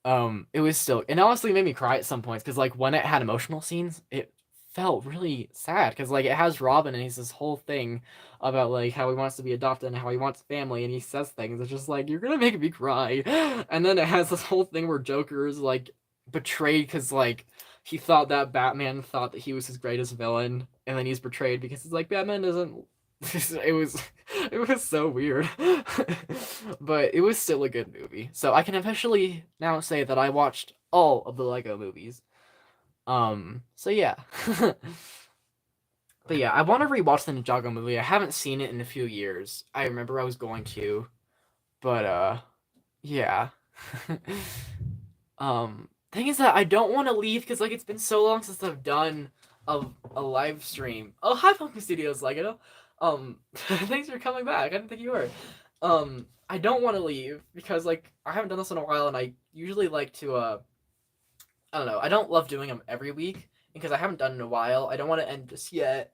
It was still, and honestly made me cry at some points because like when it had emotional scenes, it felt really sad because like it has Robin and he's this whole thing about like how he wants to be adopted and how he wants family, and he says things it's just like you're gonna make me cry. And then it has this whole thing where Joker is like betrayed because like he thought that Batman thought that he was his greatest villain, and then he's betrayed because it's like Batman doesn't. It was it was so weird. But it was still a good movie. So I can officially now say that I watched all of the Lego movies. So yeah. But yeah, I want to rewatch the Ninjago movie. I haven't seen it in a few years. I remember I was going to, but yeah. Thing is that I don't want to leave because like it's been so long since I've done a live stream. Oh, hi Pumpkin Studios Lego. Thanks for coming back. I didn't think you were. I don't want to leave because like I haven't done this in a while, and I usually like to I don't know. I don't love doing them every week because I haven't done it in a while. I don't want to end just yet.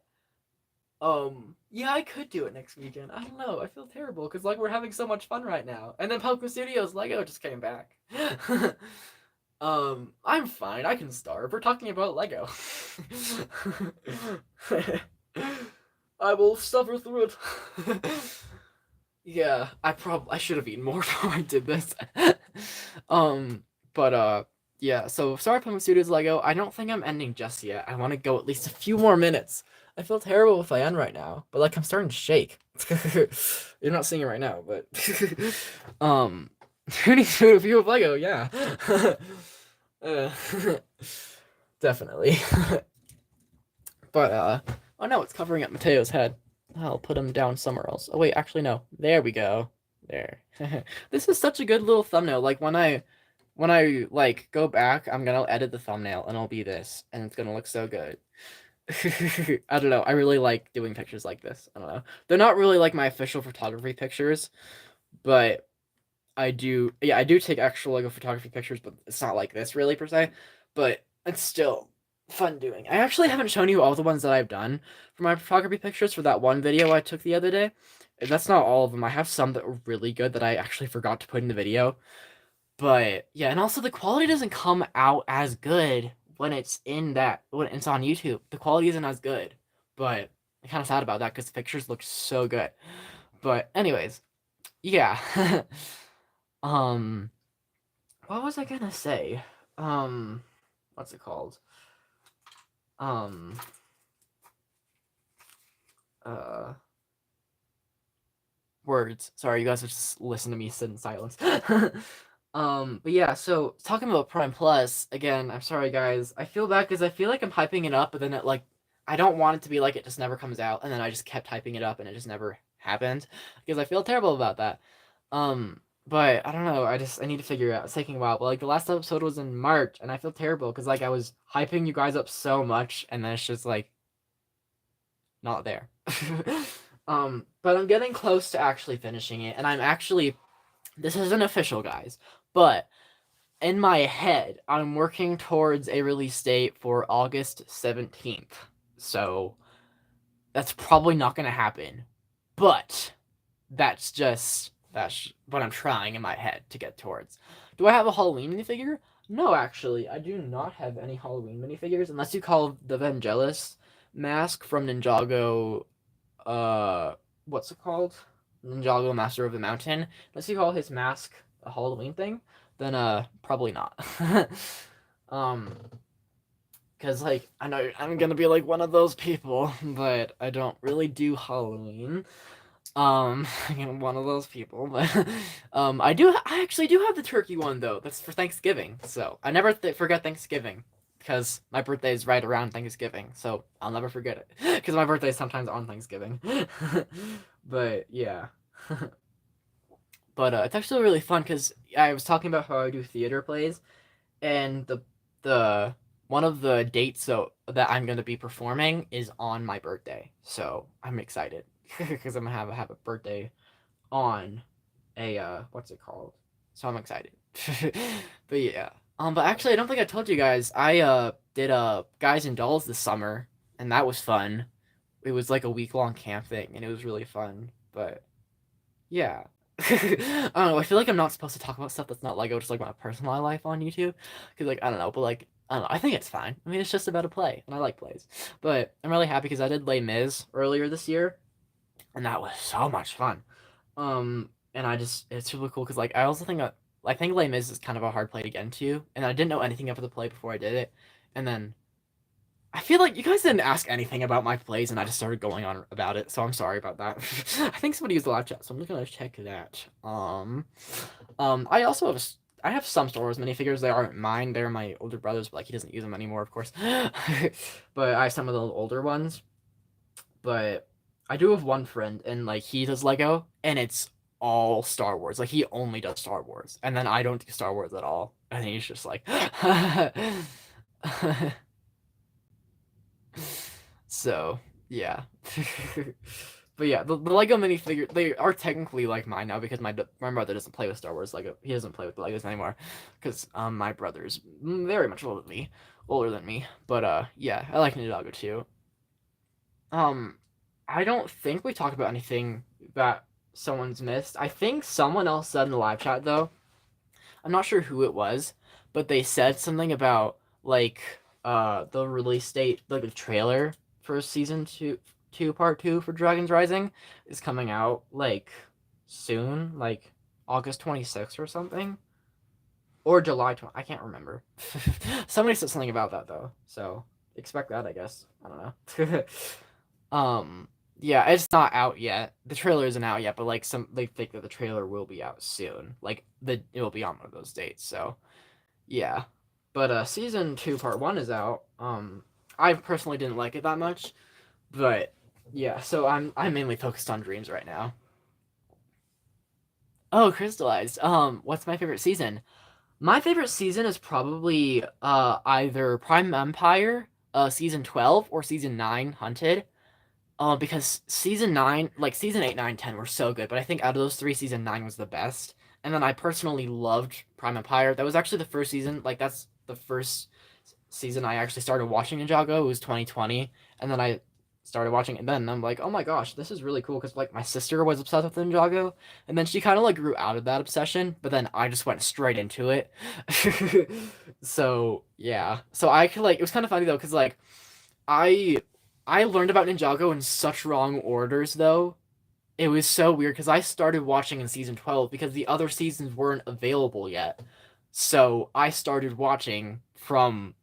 Yeah, I could do it next weekend. I don't know. I feel terrible because like we're having so much fun right now. And then Pumpkin Studios Lego just came back. I'm fine. I can starve. We're talking about Lego. I will suffer through it. Yeah, I should have eaten more before I did this. But yeah. So sorry, Pumpkin Studios Lego. I don't think I'm ending just yet. I want to go at least a few more minutes. I feel terrible if I end right now, but like I'm starting to shake. You're not seeing it right now, but who needs to do a view of Lego? Yeah. Uh, definitely. But oh no, it's covering up Mateo's head. I'll put him down somewhere else. Oh wait, actually no. There we go. There. This is such a good little thumbnail. Like when I like go back, I'm gonna edit the thumbnail and it'll be this, and it's gonna look so good. I don't know. I really like doing pictures like this. I don't know. They're not really like my official photography pictures, but I do. Yeah, I do take actual Lego photography pictures, but it's not like this really per se. But it's still fun doing. I actually haven't shown you all the ones that I've done for my photography pictures for that one video I took the other day. That's not all of them. I have some that were really good that I actually forgot to put in the video. But yeah, and also the quality doesn't come out as good when it's when it's on YouTube. The quality isn't as good. But I'm kind of sad about that because the pictures look so good. But anyways, yeah. um what was I gonna say? What's it called? Um uh Words. Sorry, you guys are just listening to me sit in silence. But yeah, so talking about Prime Plus again. I'm sorry, guys. I feel bad because I feel like I'm hyping it up, but then I don't want it to be like it just never comes out, and then I just kept hyping it up, and it just never happened because I feel terrible about that. But I don't know. I need to figure it out. It's taking a while. But like the last episode was in March, and I feel terrible because like I was hyping you guys up so much, and then it's just like not there. But I'm getting close to actually finishing it, and I'm actually this isn't official, guys, but in my head, I'm working towards a release date for August 17th. So that's probably not going to happen. But that's what I'm trying in my head to get towards. Do I have a Halloween minifigure? No, actually, I do not have any Halloween minifigures unless you call the Vangelis mask from Ninjago uh what's it called? Ninjago Master of the Mountain. Unless you call his mask a Halloween thing, then probably not. um because like I know I'm gonna be like one of those people, but I don't really do Halloween. I'm one of those people, but I actually do have the turkey one though. That's for Thanksgiving, so I never forget Thanksgiving because my birthday is right around Thanksgiving, so I'll never forget it because my birthday is sometimes on Thanksgiving. But yeah, but it's actually really fun because I was talking about how I do theater plays, and the one of the dates so that I'm gonna be performing is on my birthday, so I'm excited because I'm gonna have a birthday on a what's it called? So I'm excited. But yeah. But actually I don't think I told you guys. I did Guys and Dolls this summer and that was fun. It was like a week-long camp thing and it was really fun. But yeah. I don't know, I feel like I'm not supposed to talk about stuff that's not Lego, just like my personal life on YouTube. Cause like I don't know, but like I don't know, I think it's fine. I mean it's just about a play, and I like plays. But I'm really happy because I did Les Mis earlier this year, and that was so much fun. And it's really cool because like I also think I think Les Mis is kind of a hard play to get into, and I didn't know anything about the play before I did it, and then I feel like you guys didn't ask anything about my plays, and I just started going on about it, so I'm sorry about that. I think somebody used a live chat, so I'm just gonna check that. I also I have some Star Wars minifigures. They aren't mine. They're my older brother's, but like he doesn't use them anymore, of course. But I have some of the older ones. But I do have one friend, and like he does Lego, and it's all Star Wars. Like he only does Star Wars, and then I don't do Star Wars at all. And he's just like, so yeah. But yeah, the Lego minifigure they are technically like mine now because my brother doesn't play with Star Wars Lego. He doesn't play with the Legos anymore because my brother's very much older than me. But yeah, I like Ninjago too. Um, I don't think we talked about anything that someone's missed. I think someone else said in the live chat though. I'm not sure who it was, but they said something about like the release date, like the trailer for season two part two for Dragons Rising is coming out like soon, like August 26th or something. Or July 20th. I can't remember. Somebody said something about that though. So expect that, I guess. I don't know. Yeah, it's not out yet. The trailer isn't out yet, but like they think that the trailer will be out soon. Like it will be on one of those dates. So yeah. But season two part one is out. I personally didn't like it that much, but yeah. So I'm mainly focused on Dreams right now. Oh, Crystallized. What's my favorite season? My favorite season is probably either Prime Empire, season 12, or season 9, Hunted. Because season 9, like season 8, 9, 10 were so good, but I think out of those three, season 9 was the best. And then I personally loved Prime Empire. That was actually the first season, like that's the first season I actually started watching Ninjago. It was 2020, and then I started watching it then, and I'm like, oh my gosh, this is really cool because like my sister was obsessed with Ninjago, and then she kind of like grew out of that obsession, but then I just went straight into it. So yeah, so I could like it was kind of funny though because like I I learned about Ninjago in such wrong orders though. It was so weird because I started watching in season 12 because the other seasons weren't available yet. So I started watching from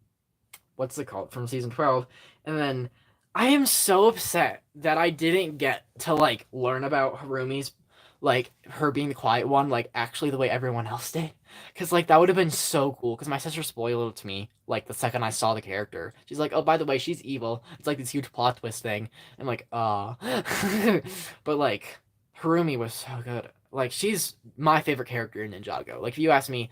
what's it called from season 12, and then I am so upset that I didn't get to like learn about Harumi's like her being the quiet one like actually the way everyone else did. Because, like, that would have been so cool. Because my sister spoiled it to me, like, the second I saw the character. She's like, oh, by the way, she's evil. It's like this huge plot twist thing. I'm like, but, like, Harumi was so good. Like, she's my favorite character in Ninjago. Like, if you ask my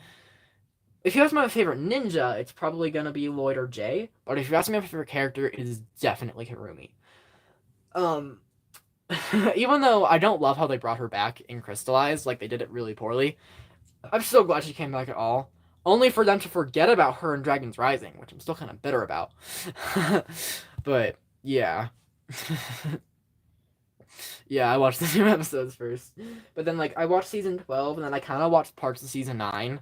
favorite ninja, it's probably gonna be Lloyd or Jay. But if you ask me my favorite character, it is definitely Harumi. Um, even though I don't love how they brought her back in Crystallized, like, they did it really poorly. I'm so glad she came back at all. Only for them to forget about her in Dragon's Rising, which I'm still kind of bitter about. But yeah. Yeah, I watched the new episodes first. But then like I watched season 12 and then I kind of watched parts of season 9.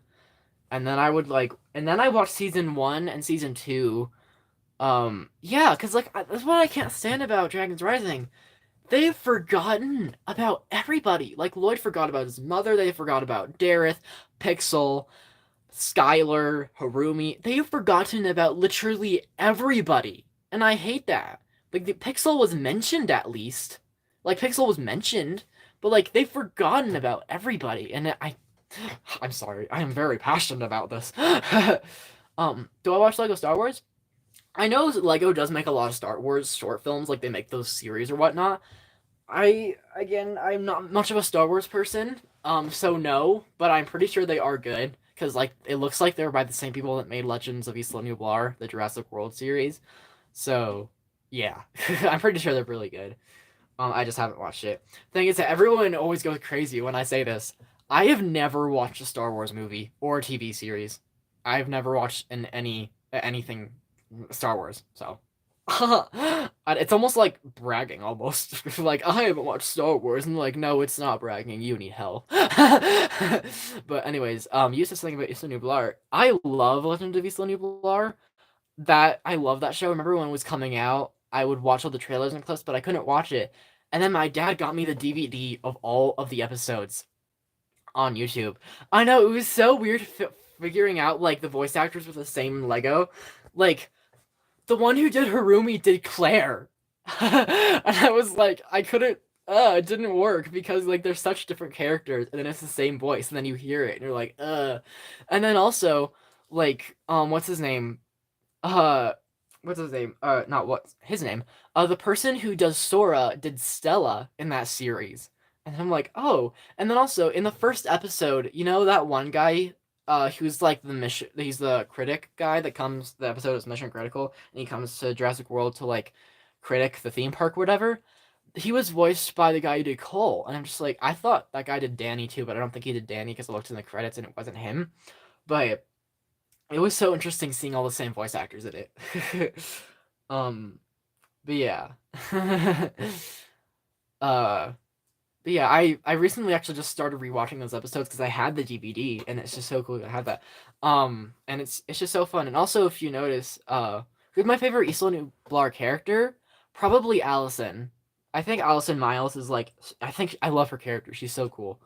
And then I watched season 1 and season 2. Yeah, cuz like that's what I can't stand about Dragon's Rising. They've forgotten about everybody. Like Lloyd forgot about his mother, they forgot about Dareth, Pixel, Skylar, Harumi. They've forgotten about literally everybody. And I hate that. Like the Pixel was mentioned at least. Like Pixel was mentioned, but like they've forgotten about everybody. And I'm sorry. I am very passionate about this. Do I watch Lego Star Wars? I know Lego does make a lot of Star Wars short films, like they make those series or whatnot. I'm not much of a Star Wars person, so no, but I'm pretty sure they are good because like it looks like they're by the same people that made Legends of Isla Nublar, the Jurassic World series. So yeah, I'm pretty sure they're really good. I just haven't watched it. Thing is that everyone always goes crazy when I say this. I have never watched a Star Wars movie or a TV series. I've never watched anything Star Wars, so it's almost like bragging, almost. Like, I haven't watched Star Wars, and like, no, it's not bragging, you need help. But anyways, you said something about Isla Nublar. I love Legend of Isla Nublar. I love that show. Remember when it was coming out, I would watch all the trailers and clips, but I couldn't watch it. And then my dad got me the DVD of all of the episodes on YouTube. I know, it was so weird figuring out, like, the voice actors with the same Lego. Like, the one who did Harumi did Claire. And I was like, I couldn't, it didn't work because, like, they're such different characters and then it's the same voice and then you hear it and you're like, And then also, like, what's his name? Uh, what's his name? Not what's his name. The person who does Sora did Stella in that series. And I'm like, oh. And then also, in the first episode, you know that one guy who's like he's the critic guy that comes, the episode is Mission Critical, and he comes to Jurassic World to like critic the theme park, whatever. He was voiced by the guy who did Cole, and I'm just like, I thought that guy did Danny too, but I don't think he did Danny because I looked in the credits and it wasn't him. But it was so interesting seeing all the same voice actors in it. um, but yeah. uh, but yeah, I recently actually just started rewatching those episodes because I had the DVD and it's just so cool to have that. And it's just so fun. And also, if you notice, who's my favorite Isla Nublar character? Probably Allison. I think Allison Miles is like, I think I love her character. She's so cool.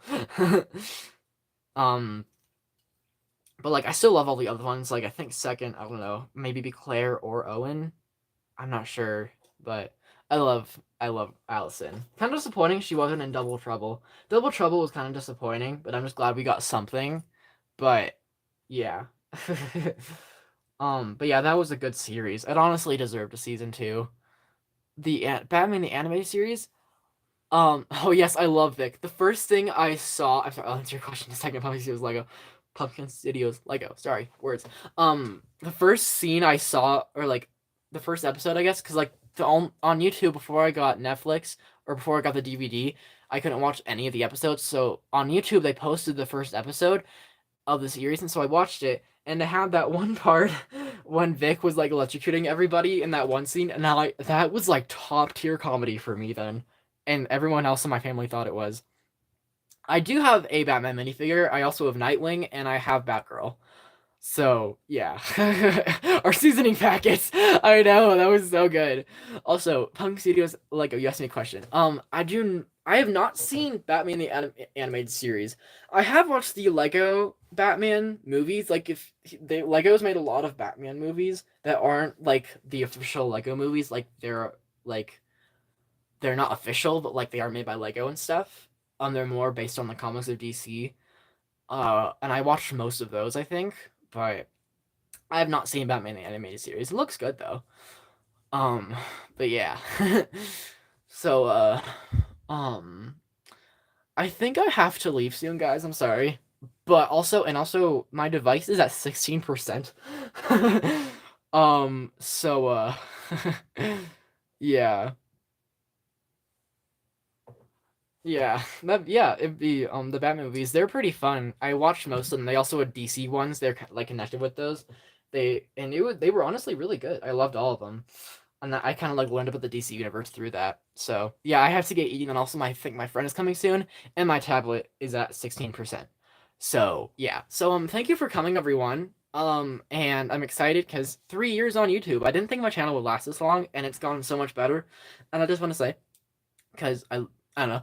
um, but like I still love all the other ones. Like I think second, I don't know, maybe be Claire or Owen. I'm not sure, but I love Allison. Kind of disappointing she wasn't in Double Trouble. Double Trouble was kind of disappointing, but I'm just glad we got something. But yeah. But yeah, that was a good series. It honestly deserved a season 2. The Batman the animated series. Oh yes, I love Vic. The first thing I saw, I'm sorry, I'll answer your question in a second. Pumpkin Studios Lego. Pumpkin Studios Lego. Sorry, words. The first scene I saw, or like the first episode, I guess, because like on YouTube before I got Netflix or before I got the DVD, I couldn't watch any of the episodes. So on YouTube, they posted the first episode of the series, and so I watched it. And to have that one part when Vic was like electrocuting everybody in that one scene, and that was like top tier comedy for me then, and everyone else in my family thought it was. I do have a Batman minifigure. I also have Nightwing, and I have Batgirl. So yeah, our seasoning packets. I know that was so good. Also, Punk Studios Lego. You asked me a question. I have not seen Batman the animated series. I have watched the Lego Batman movies. Like if Lego's made a lot of Batman movies that aren't like the official Lego movies. Like they're not official, but like they are made by Lego and stuff. They're more based on the comics of DC. And I watched most of those, I think, but I have not seen Batman the animated series. It looks good though. Um, but yeah. So um I think I have to leave soon, guys. I'm sorry. But also my device is at 16%. So yeah. It'd be the Batman movies. They're pretty fun. I watched most of them. They also had DC ones. They're like connected with those. They were honestly really good. I loved all of them. And I kind of like learned about the DC universe through that. So yeah, I have to get eating, and also I think my friend is coming soon, and my tablet is at 16%. So yeah, thank you for coming, everyone. And I'm excited because 3 years on YouTube. I didn't think my channel would last this long, and it's gone so much better. And I just want to say, because I don't know,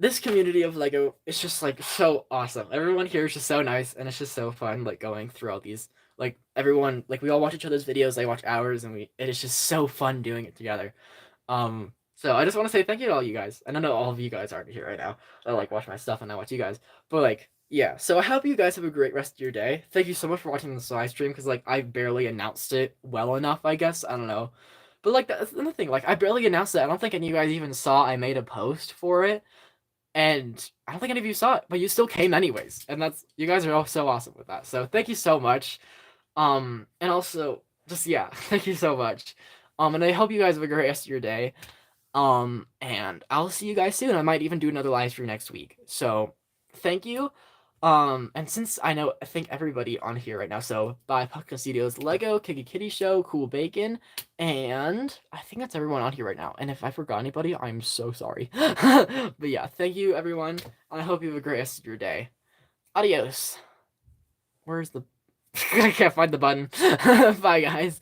this community of Lego is just like so awesome. Everyone here is just so nice, and it's just so fun like going through all these, like everyone, like we all watch each other's videos. I watch ours, and it is just so fun doing it together. So I just want to say thank you to all you guys. And I know all of you guys aren't here right now. I like watch my stuff and I watch you guys. But like, yeah. So I hope you guys have a great rest of your day. Thank you so much for watching this live stream because like I barely announced it well enough, I guess. I don't know. But like that's another thing. Like I barely announced it. I don't think any of you guys even saw I made a post for it. And I don't think any of you saw it, but you still came anyways. And that's you guys are all so awesome with that. So thank you so much. And also just yeah, thank you so much. And I hope you guys have a great rest of your day. And I'll see you guys soon. I might even do another live stream next week. So thank you. And since I think everybody on here right now, so bye Pucka Studios, Lego, Kiki Kitty Show, Cool Bacon, and I think that's everyone on here right now. And if I forgot anybody, I'm so sorry. But yeah, thank you everyone. And I hope you have a great rest of your day. Adios. Where's the I can't find the button. Bye guys.